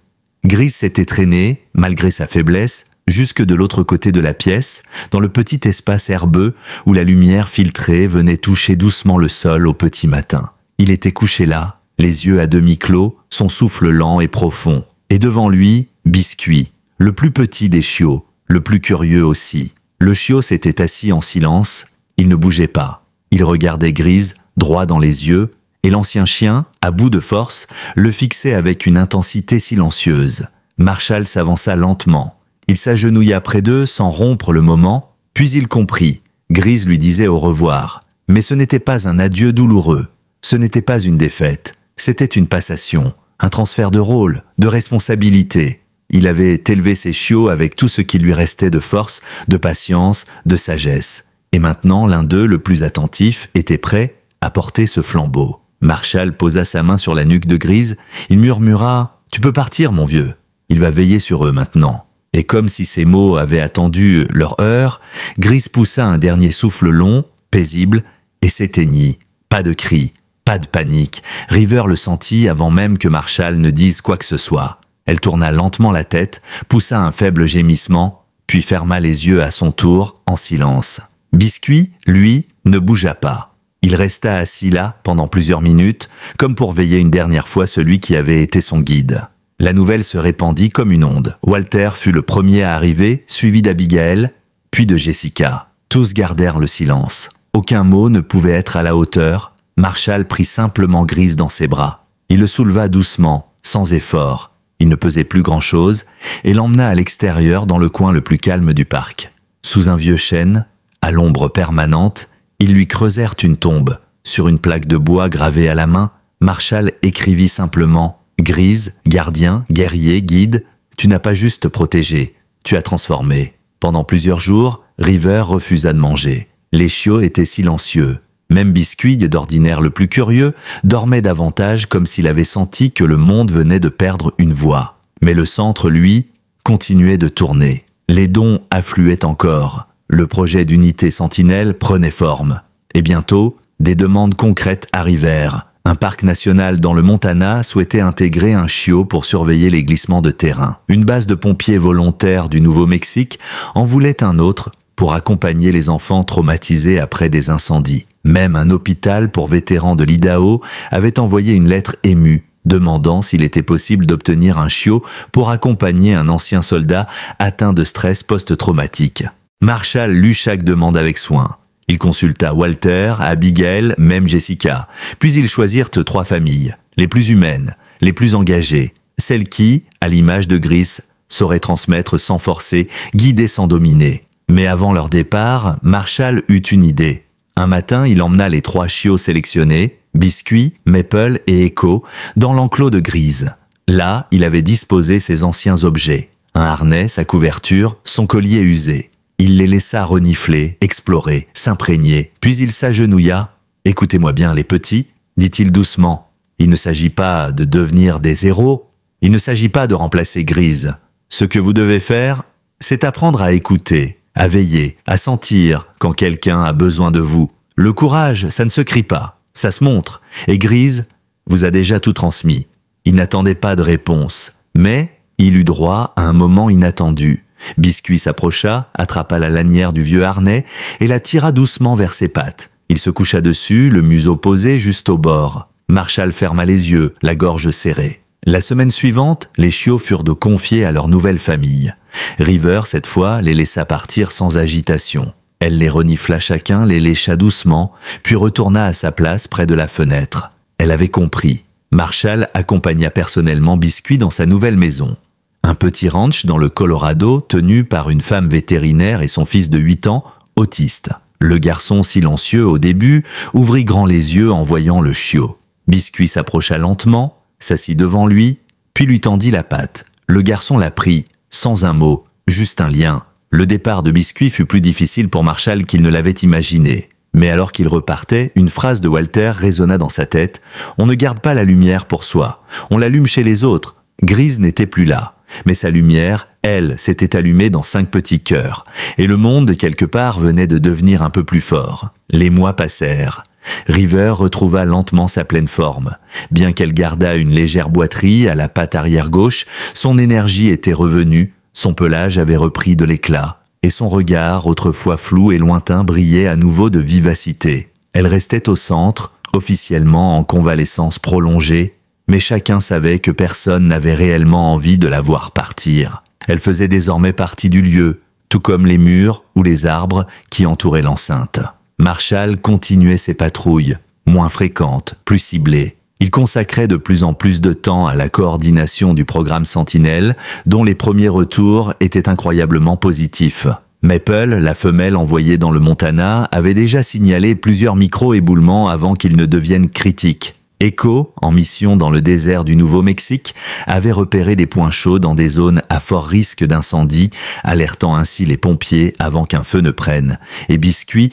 s'était traîné, malgré sa faiblesse, jusque de l'autre côté de la pièce, dans le petit espace herbeux où la lumière filtrée venait toucher doucement le sol au petit matin. Il était couché là, les yeux à demi clos, son souffle lent et profond. Et devant lui, Biscuit, le plus petit des chiots, le plus curieux aussi. Le chiot s'était assis en silence, il ne bougeait pas. Il regardait Grease, droit dans les yeux, et l'ancien chien, à bout de force, le fixait avec une intensité silencieuse. Marshall s'avança lentement. Il s'agenouilla près d'eux sans rompre le moment, puis il comprit. Grease lui disait au revoir. Mais ce n'était pas un adieu douloureux. Ce n'était pas une défaite. C'était une passation, un transfert de rôle, de responsabilité. Il avait élevé ses chiots avec tout ce qui lui restait de force, de patience, de sagesse. Et maintenant, l'un d'eux, le plus attentif, était prêt à porter ce flambeau. Marshall posa sa main sur la nuque de Grease. Il murmura « Tu peux partir, mon vieux. Il va veiller sur eux maintenant. » Et comme si ces mots avaient attendu leur heure, Grease poussa un dernier souffle long, paisible, et s'éteignit. Pas de cri, pas de panique. River le sentit avant même que Marshall ne dise quoi que ce soit. Elle tourna lentement la tête, poussa un faible gémissement, puis ferma les yeux à son tour, en silence. Biscuit, lui, ne bougea pas. Il resta assis là pendant plusieurs minutes, comme pour veiller une dernière fois celui qui avait été son guide. La nouvelle se répandit comme une onde. Walter fut le premier à arriver, suivi d'Abigail, puis de Jessica. Tous gardèrent le silence. Aucun mot ne pouvait être à la hauteur. Marshall prit simplement Grease dans ses bras. Il le souleva doucement, sans effort. Il ne pesait plus grand-chose, et l'emmena à l'extérieur dans le coin le plus calme du parc. Sous un vieux chêne, à l'ombre permanente, ils lui creusèrent une tombe. Sur une plaque de bois gravée à la main, Marshall écrivit simplement « Grease, gardien, guerrier, guide, tu n'as pas juste protégé, tu as transformé. » Pendant plusieurs jours, River refusa de manger. Les chiots étaient silencieux. Même Biscuit, d'ordinaire le plus curieux, dormait davantage comme s'il avait senti que le monde venait de perdre une voix. Mais le centre, lui, continuait de tourner. Les dons affluaient encore. Le projet d'unité Sentinelle prenait forme. Et bientôt, des demandes concrètes arrivèrent. Un parc national dans le Montana souhaitait intégrer un chiot pour surveiller les glissements de terrain. Une base de pompiers volontaires du Nouveau-Mexique en voulait un autre pour accompagner les enfants traumatisés après des incendies. Même un hôpital pour vétérans de l'Idaho avait envoyé une lettre émue, demandant s'il était possible d'obtenir un chiot pour accompagner un ancien soldat atteint de stress post-traumatique. Marshall lut chaque demande avec soin. Il consulta Walter, Abigail, même Jessica. Puis ils choisirent 3 familles, les plus humaines, les plus engagées, celles qui, à l'image de Grease, sauraient transmettre sans forcer, guider sans dominer. Mais avant leur départ, Marshall eut une idée. Un matin, il emmena les 3 chiots sélectionnés, Biscuit, Maple et Echo, dans l'enclos de Grease. Là, il avait disposé ses anciens objets. Un harnais, sa couverture, son collier usé. Il les laissa renifler, explorer, s'imprégner, puis il s'agenouilla Écoutez-moi bien les petits, dit-il doucement. Il ne s'agit pas de devenir des héros, il ne s'agit pas de remplacer Grise. Ce que vous devez faire, c'est apprendre à écouter, à veiller, à sentir quand quelqu'un a besoin de vous. Le courage, ça ne se crie pas, ça se montre. Et Grise vous a déjà tout transmis. Il n'attendait pas de réponse, mais il eut droit à un moment inattendu. Biscuit s'approcha, attrapa la lanière du vieux harnais et la tira doucement vers ses pattes. Il se coucha dessus, le museau posé juste au bord. Marshall ferma les yeux, la gorge serrée. La semaine suivante, les chiots furent de confier à leur nouvelle famille. River, cette fois, les laissa partir sans agitation. Elle les renifla chacun, les lécha doucement, puis retourna à sa place près de la fenêtre. Elle avait compris. Marshall accompagna personnellement Biscuit dans sa nouvelle maison. Un petit ranch dans le Colorado tenu par une femme vétérinaire et son fils de 8 ans, autiste. Le garçon, silencieux au début, ouvrit grand les yeux en voyant le chiot. Biscuit s'approcha lentement, s'assit devant lui, puis lui tendit la patte. Le garçon la prit, sans un mot, juste un lien. Le départ de Biscuit fut plus difficile pour Marshall qu'il ne l'avait imaginé. Mais alors qu'il repartait, une phrase de Walter résonna dans sa tête. « On ne garde pas la lumière pour soi, on l'allume chez les autres. » Grise n'était plus là. Mais sa lumière, elle, s'était allumée dans 5 petits cœurs. Et le monde, quelque part, venait de devenir un peu plus fort. Les mois passèrent. River retrouva lentement sa pleine forme. Bien qu'elle gardât une légère boiterie à la patte arrière gauche, son énergie était revenue, son pelage avait repris de l'éclat, et son regard, autrefois flou et lointain, brillait à nouveau de vivacité. Elle restait au centre, officiellement en convalescence prolongée, mais chacun savait que personne n'avait réellement envie de la voir partir. Elle faisait désormais partie du lieu, tout comme les murs ou les arbres qui entouraient l'enceinte. Marshall continuait ses patrouilles, moins fréquentes, plus ciblées. Il consacrait de plus en plus de temps à la coordination du programme Sentinelle, dont les premiers retours étaient incroyablement positifs. Maple, la femelle envoyée dans le Montana, avait déjà signalé plusieurs micro-éboulements avant qu'ils ne deviennent critiques. Echo, en mission dans le désert du Nouveau-Mexique, avait repéré des points chauds dans des zones à fort risque d'incendie, alertant ainsi les pompiers avant qu'un feu ne prenne. Et Biscuit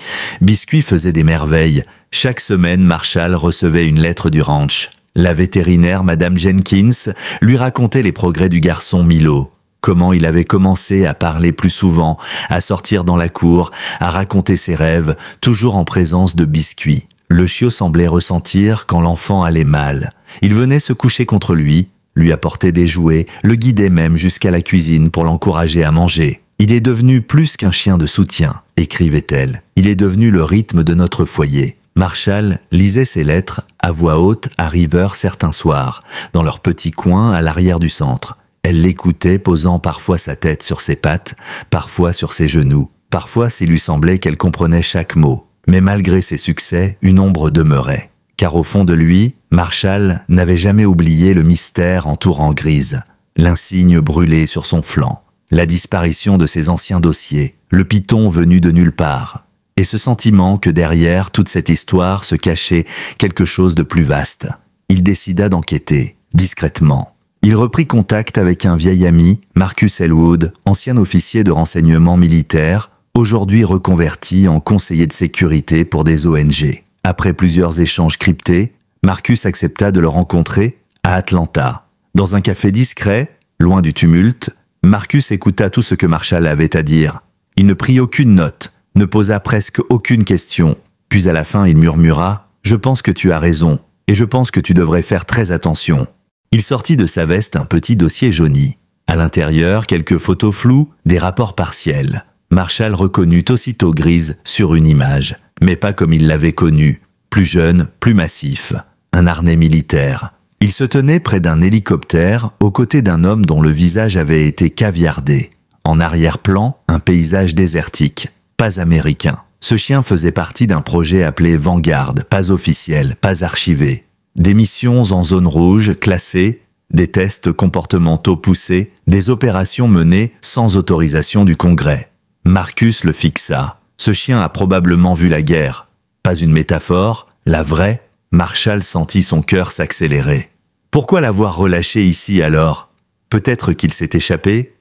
faisait des merveilles. Chaque semaine, Marshall recevait une lettre du ranch. La vétérinaire, Madame Jenkins, lui racontait les progrès du garçon Milo. Comment il avait commencé à parler plus souvent, à sortir dans la cour, à raconter ses rêves, toujours en présence de Biscuit. Le chiot semblait ressentir quand l'enfant allait mal. Il venait se coucher contre lui apportait des jouets, le guidait même jusqu'à la cuisine pour l'encourager à manger. « Il est devenu plus qu'un chien de soutien », écrivait-elle. « Il est devenu le rythme de notre foyer. » Marshall lisait ses lettres à voix haute à River certains soirs, dans leur petit coin à l'arrière du centre. Elle l'écoutait posant parfois sa tête sur ses pattes, parfois sur ses genoux. Parfois, s'il lui semblait qu'elle comprenait chaque mot. Mais malgré ses succès, une ombre demeurait. Car au fond de lui, Marshall n'avait jamais oublié le mystère entourant Grise, l'insigne brûlé sur son flanc, la disparition de ses anciens dossiers, le python venu de nulle part, et ce sentiment que derrière toute cette histoire se cachait quelque chose de plus vaste. Il décida d'enquêter, discrètement. Il reprit contact avec un vieil ami, Marcus Elwood, ancien officier de renseignement militaire, aujourd'hui reconverti en conseiller de sécurité pour des ONG. Après plusieurs échanges cryptés, Marcus accepta de le rencontrer à Atlanta. Dans un café discret, loin du tumulte, Marcus écouta tout ce que Marshall avait à dire. Il ne prit aucune note, ne posa presque aucune question. Puis à la fin, il murmura « Je pense que tu as raison, et je pense que tu devrais faire très attention. » Il sortit de sa veste un petit dossier jauni. À l'intérieur, quelques photos floues, des rapports partiels. Marshall reconnut aussitôt Grise sur une image, mais pas comme il l'avait connu, plus jeune, plus massif, un harnais militaire. Il se tenait près d'un hélicoptère, aux côtés d'un homme dont le visage avait été caviardé. En arrière-plan, un paysage désertique, pas américain. Ce chien faisait partie d'un projet appelé Vanguard, pas officiel, pas archivé. Des missions en zone rouge, classées, des tests comportementaux poussés, des opérations menées sans autorisation du Congrès. Marcus le fixa. Ce chien a probablement vu la guerre. Pas une métaphore, la vraie. Marshall sentit son cœur s'accélérer. Pourquoi l'avoir relâché ici alors? Peut-être qu'il s'est échappé?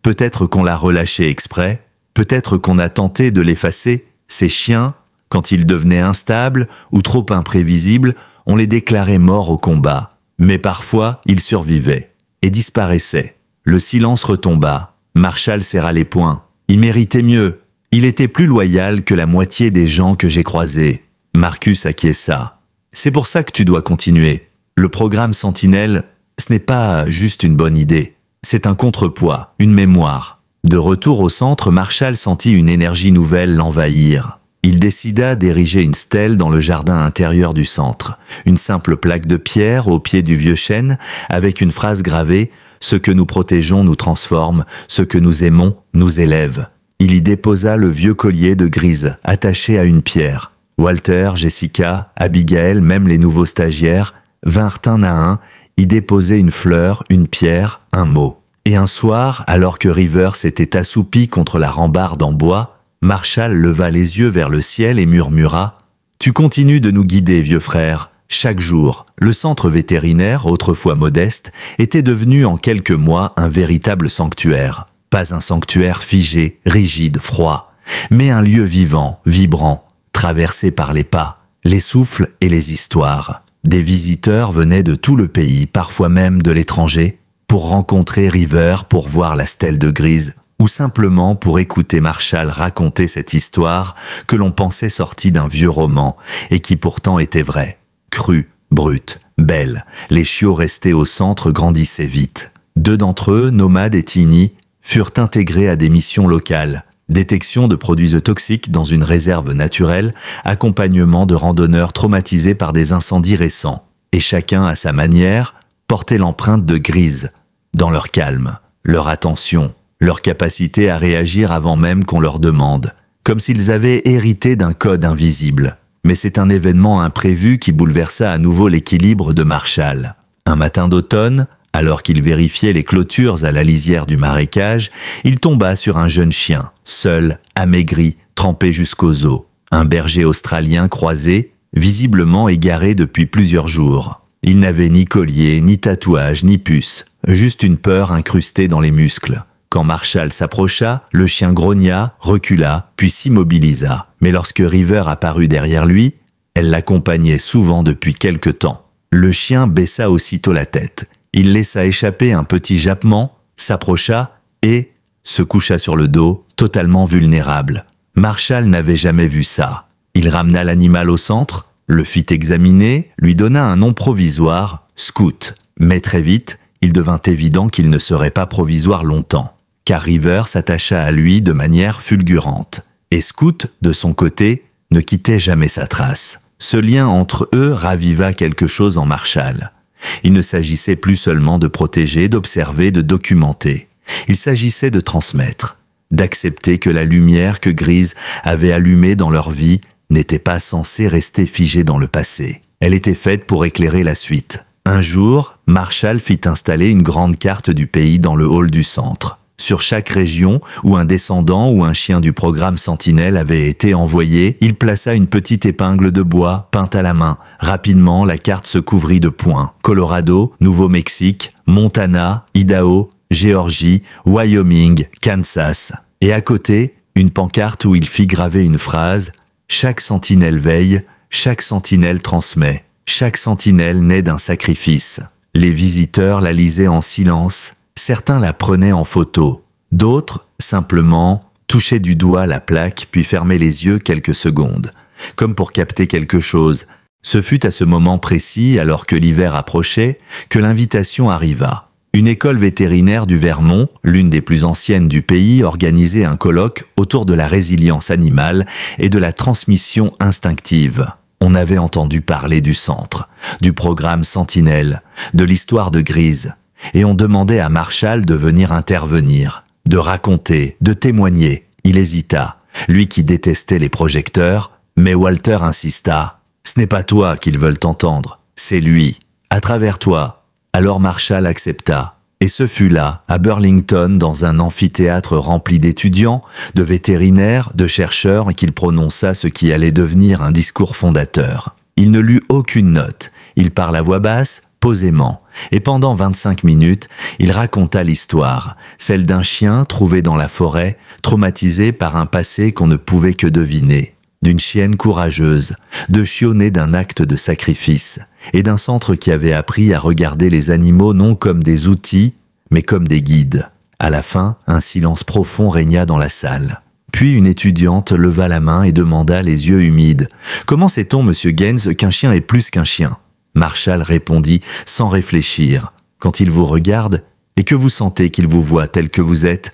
Peut-être qu'on l'a relâché exprès? Peut-être qu'on a tenté de l'effacer? Ces chiens, Quand ils devenaient instables ou trop imprévisibles, on les déclarait morts au combat. Mais parfois, ils survivaient et disparaissaient. Le silence retomba. Marshall serra les poings. Il méritait mieux. Il était plus loyal que la moitié des gens que j'ai croisés. Marcus acquiesça. C'est pour ça que tu dois continuer. Le programme Sentinelle, ce n'est pas juste une bonne idée. C'est un contrepoids, une mémoire. De retour au centre, Marshall sentit une énergie nouvelle l'envahir. Il décida d'ériger une stèle dans le jardin intérieur du centre. Une simple plaque de pierre au pied du vieux chêne, avec une phrase gravée « Ce que nous protégeons nous transforme, ce que nous aimons nous élève ». Il y déposa le vieux collier de Grise, attaché à une pierre. Walter, Jessica, Abigail, même les nouveaux stagiaires, vinrent un à un y déposer une fleur, une pierre, un mot. Et un soir, alors que Rivers s'était assoupi contre la rambarde en bois, Marshall leva les yeux vers le ciel et murmura « Tu continues de nous guider, vieux frère. Chaque jour, le centre vétérinaire, autrefois modeste, était devenu en quelques mois un véritable sanctuaire. Pas un sanctuaire figé, rigide, froid, mais un lieu vivant, vibrant, traversé par les pas, les souffles et les histoires. Des visiteurs venaient de tout le pays, parfois même de l'étranger, pour rencontrer River, pour voir la stèle de Grise, ou simplement pour écouter Marshall raconter cette histoire que l'on pensait sortie d'un vieux roman et qui pourtant était vraie. Crue, brute, belle, les chiots restés au centre grandissaient vite. 2 d'entre eux, Nomade et Tiny, furent intégrés à des missions locales. Détection de produits toxiques dans une réserve naturelle, accompagnement de randonneurs traumatisés par des incendies récents. Et chacun, à sa manière, portait l'empreinte de Grise, dans leur calme, leur attention, leur capacité à réagir avant même qu'on leur demande, comme s'ils avaient hérité d'un code invisible. Mais c'est un événement imprévu qui bouleversa à nouveau l'équilibre de Marshall. Un matin d'automne, alors qu'il vérifiait les clôtures à la lisière du marécage, il tomba sur un jeune chien, seul, amaigri, trempé jusqu'aux os. Un berger australien croisé, visiblement égaré depuis plusieurs jours. Il n'avait ni collier, ni tatouage, ni puce, juste une peur incrustée dans les muscles. Quand Marshall s'approcha, le chien grogna, recula, puis s'immobilisa. Mais lorsque River apparut derrière lui, elle l'accompagnait souvent depuis quelque temps. Le chien baissa aussitôt la tête. Il laissa échapper un petit jappement, s'approcha et se coucha sur le dos, totalement vulnérable. Marshall n'avait jamais vu ça. Il ramena l'animal au centre, le fit examiner, lui donna un nom provisoire, Scout. Mais très vite, il devint évident qu'il ne serait pas provisoire longtemps, car River s'attacha à lui de manière fulgurante. Et Scout, de son côté, ne quittait jamais sa trace. Ce lien entre eux raviva quelque chose en Marshall. Il ne s'agissait plus seulement de protéger, d'observer, de documenter. Il s'agissait de transmettre, d'accepter que la lumière que Grise avait allumée dans leur vie n'était pas censée rester figée dans le passé. Elle était faite pour éclairer la suite. Un jour, Marshall fit installer une grande carte du pays dans le hall du centre. Sur chaque région où un descendant ou un chien du programme Sentinelle avait été envoyé, il plaça une petite épingle de bois peinte à la main. Rapidement, la carte se couvrit de points. Colorado, Nouveau-Mexique, Montana, Idaho, Géorgie, Wyoming, Kansas. Et à côté, une pancarte où il fit graver une phrase « Chaque sentinelle veille, chaque sentinelle transmet, chaque sentinelle naît d'un sacrifice ». Les visiteurs la lisaient en silence. Certains la prenaient en photo, d'autres, simplement, touchaient du doigt la plaque puis fermaient les yeux quelques secondes, comme pour capter quelque chose. Ce fut à ce moment précis, alors que l'hiver approchait, que l'invitation arriva. Une école vétérinaire du Vermont, l'une des plus anciennes du pays, organisait un colloque autour de la résilience animale et de la transmission instinctive. On avait entendu parler du centre, du programme Sentinelle, de l'histoire de Grise. Et on demandait à Marshall de venir intervenir, de raconter, de témoigner. Il hésita, lui qui détestait les projecteurs, mais Walter insista. « Ce n'est pas toi qu'ils veulent entendre, c'est lui, à travers toi. » Alors Marshall accepta. Et ce fut là, à Burlington, dans un amphithéâtre rempli d'étudiants, de vétérinaires, de chercheurs, qu'il prononça ce qui allait devenir un discours fondateur. Il ne lut aucune note, il parla à voix basse, posément. Et pendant 25 minutes, il raconta l'histoire, celle d'un chien trouvé dans la forêt, traumatisé par un passé qu'on ne pouvait que deviner. d'une chienne courageuse, de chiots nés d'un acte de sacrifice, et d'un centre qui avait appris à regarder les animaux non comme des outils, mais comme des guides. À la fin, un silence profond régna dans la salle. Puis une étudiante leva la main et demanda les yeux humides. « Comment sait-on, monsieur Gaines, qu'un chien est plus qu'un chien ?» Marshall répondit sans réfléchir. « Quand il vous regarde, et que vous sentez qu'il vous voit tel que vous êtes,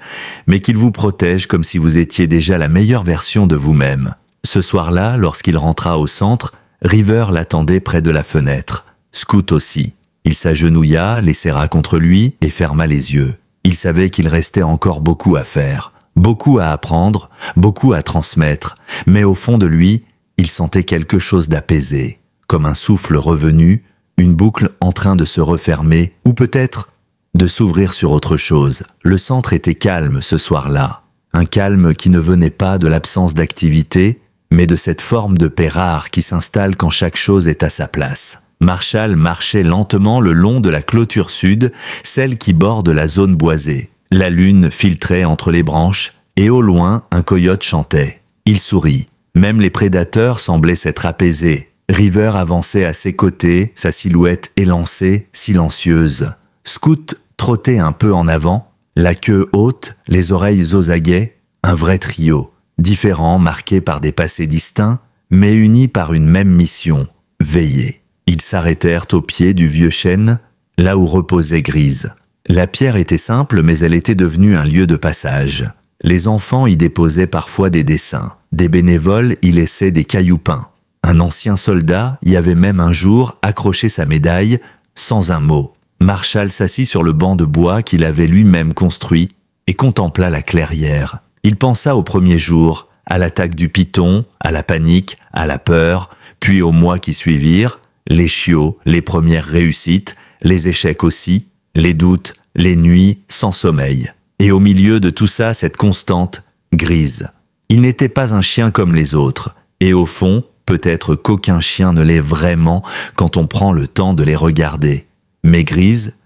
mais qu'il vous protège comme si vous étiez déjà la meilleure version de vous-même. » Ce soir-là, lorsqu'il rentra au centre, River l'attendait près de la fenêtre. Scout aussi. Il s'agenouilla, les serra contre lui et ferma les yeux. Il savait qu'il restait encore beaucoup à faire, beaucoup à apprendre, beaucoup à transmettre, mais au fond de lui, il sentait quelque chose d'apaisé, comme un souffle revenu, une boucle en train de se refermer, ou peut-être de s'ouvrir sur autre chose. Le centre était calme ce soir-là, un calme qui ne venait pas de l'absence d'activité, mais de cette forme de paix rare qui s'installe quand chaque chose est à sa place. Marshall marchait lentement le long de la clôture sud, celle qui borde la zone boisée. La lune filtrait entre les branches, et au loin, un coyote chantait. Il sourit. Même les prédateurs semblaient s'être apaisés. River avançait à ses côtés, sa silhouette élancée, silencieuse. Scout trottait un peu en avant, la queue haute, les oreilles aux aguets, un vrai trio. Différents, marqués par des passés distincts, mais unis par une même mission, veiller. Ils s'arrêtèrent au pied du vieux chêne, là où reposait Grise. La pierre était simple, mais elle était devenue un lieu de passage. Les enfants y déposaient parfois des dessins. Des bénévoles y laissaient des cailloux peints. Un ancien soldat y avait même un jour accroché sa médaille, sans un mot. Marshall s'assit sur le banc de bois qu'il avait lui-même construit et contempla la clairière. Il pensa au premier jour, à l'attaque du python, à la panique, à la peur, puis aux mois qui suivirent, les chiots, les premières réussites, les échecs aussi, les doutes, les nuits sans sommeil. Et au milieu de tout ça, cette constante, Grise. Il n'était pas un chien comme les autres, et au fond, peut-être qu'aucun chien ne l'est vraiment quand on prend le temps de les regarder. Mais Grise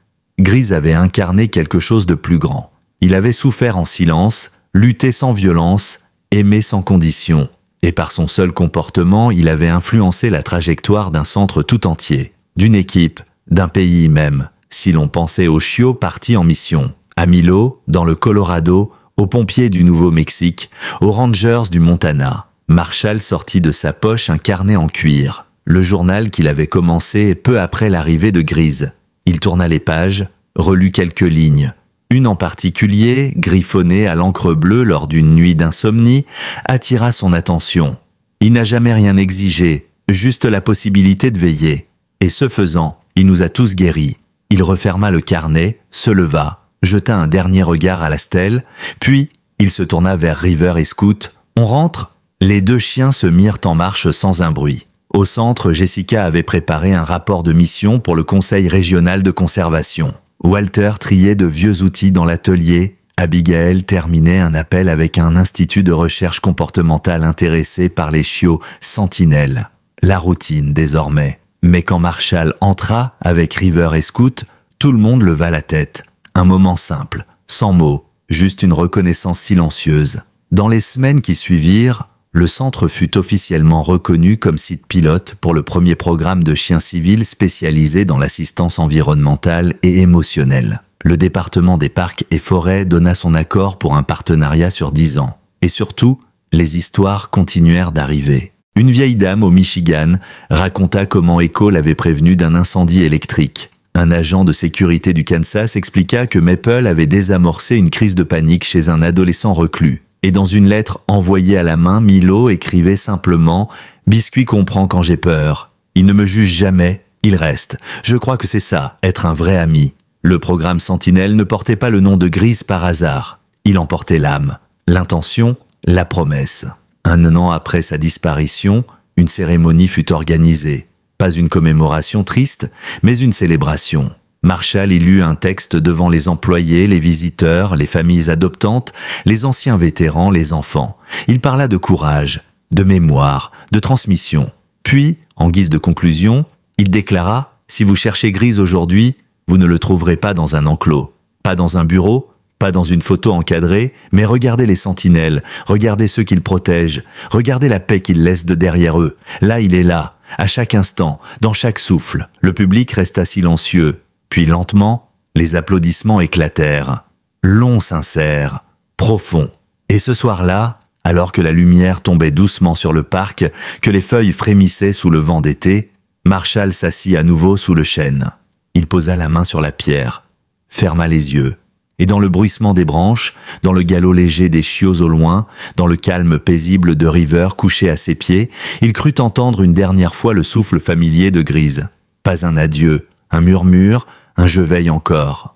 avait incarné quelque chose de plus grand. Il avait souffert en silence, lutté sans violence, aimé sans condition. Et par son seul comportement, il avait influencé la trajectoire d'un centre tout entier, d'une équipe, d'un pays même, si l'on pensait aux chiots partis en mission. À Milo, dans le Colorado, aux pompiers du Nouveau-Mexique, aux rangers du Montana. Marshall sortit de sa poche un carnet en cuir, le journal qu'il avait commencé peu après l'arrivée de Grise. Il tourna les pages, relut quelques lignes. Une en particulier, griffonnée à l'encre bleue lors d'une nuit d'insomnie, attira son attention. Il n'a jamais rien exigé, juste la possibilité de veiller. Et ce faisant, il nous a tous guéris. Il referma le carnet, se leva, jeta un dernier regard à la stèle, puis il se tourna vers River et Scout. « On rentre ?» Les deux chiens se mirent en marche sans un bruit. Au centre, Jessica avait préparé un rapport de mission pour le Conseil régional de conservation. Walter triait de vieux outils dans l'atelier. Abigail terminait un appel avec un institut de recherche comportementale intéressé par les chiots sentinelles. La routine désormais. Mais quand Marshall entra avec River et Scout, tout le monde leva la tête. Un moment simple, sans mots, juste une reconnaissance silencieuse. Dans les semaines qui suivirent, le centre fut officiellement reconnu comme site pilote pour le premier programme de chiens civils spécialisé dans l'assistance environnementale et émotionnelle. Le département des parcs et forêts donna son accord pour un partenariat sur 10 ans. Et surtout, les histoires continuèrent d'arriver. Une vieille dame au Michigan raconta comment Echo l'avait prévenue d'un incendie électrique. Un agent de sécurité du Kansas expliqua que Maple avait désamorcé une crise de panique chez un adolescent reclus. Et dans une lettre envoyée à la main, Milo écrivait simplement « Biscuit comprend quand j'ai peur. Il ne me juge jamais, il reste. Je crois que c'est ça, être un vrai ami. » Le programme Sentinelle ne portait pas le nom de Grise par hasard. Il en portait l'âme, l'intention, la promesse. Un an après sa disparition, une cérémonie fut organisée. Pas une commémoration triste, mais une célébration. Marshall y lut un texte devant les employés, les visiteurs, les familles adoptantes, les anciens vétérans, les enfants. Il parla de courage, de mémoire, de transmission. Puis, en guise de conclusion, il déclara « Si vous cherchez Grise aujourd'hui, vous ne le trouverez pas dans un enclos, pas dans un bureau, Pas dans une photo encadrée, mais regardez les sentinelles, regardez ceux qu'ils protègent, regardez la paix qu'ils laissent de derrière eux. Là, il est là, à chaque instant, dans chaque souffle. Le public resta silencieux, puis lentement, les applaudissements éclatèrent. Longs, sincères, profonds. Et ce soir-là, alors que la lumière tombait doucement sur le parc, que les feuilles frémissaient sous le vent d'été, Marshall s'assit à nouveau sous le chêne. Il posa la main sur la pierre, ferma les yeux, et dans le bruissement des branches, dans le galop léger des chiots au loin, dans le calme paisible de River couché à ses pieds, il crut entendre une dernière fois le souffle familier de Grise. Pas un adieu, un murmure, un « je veille encore ».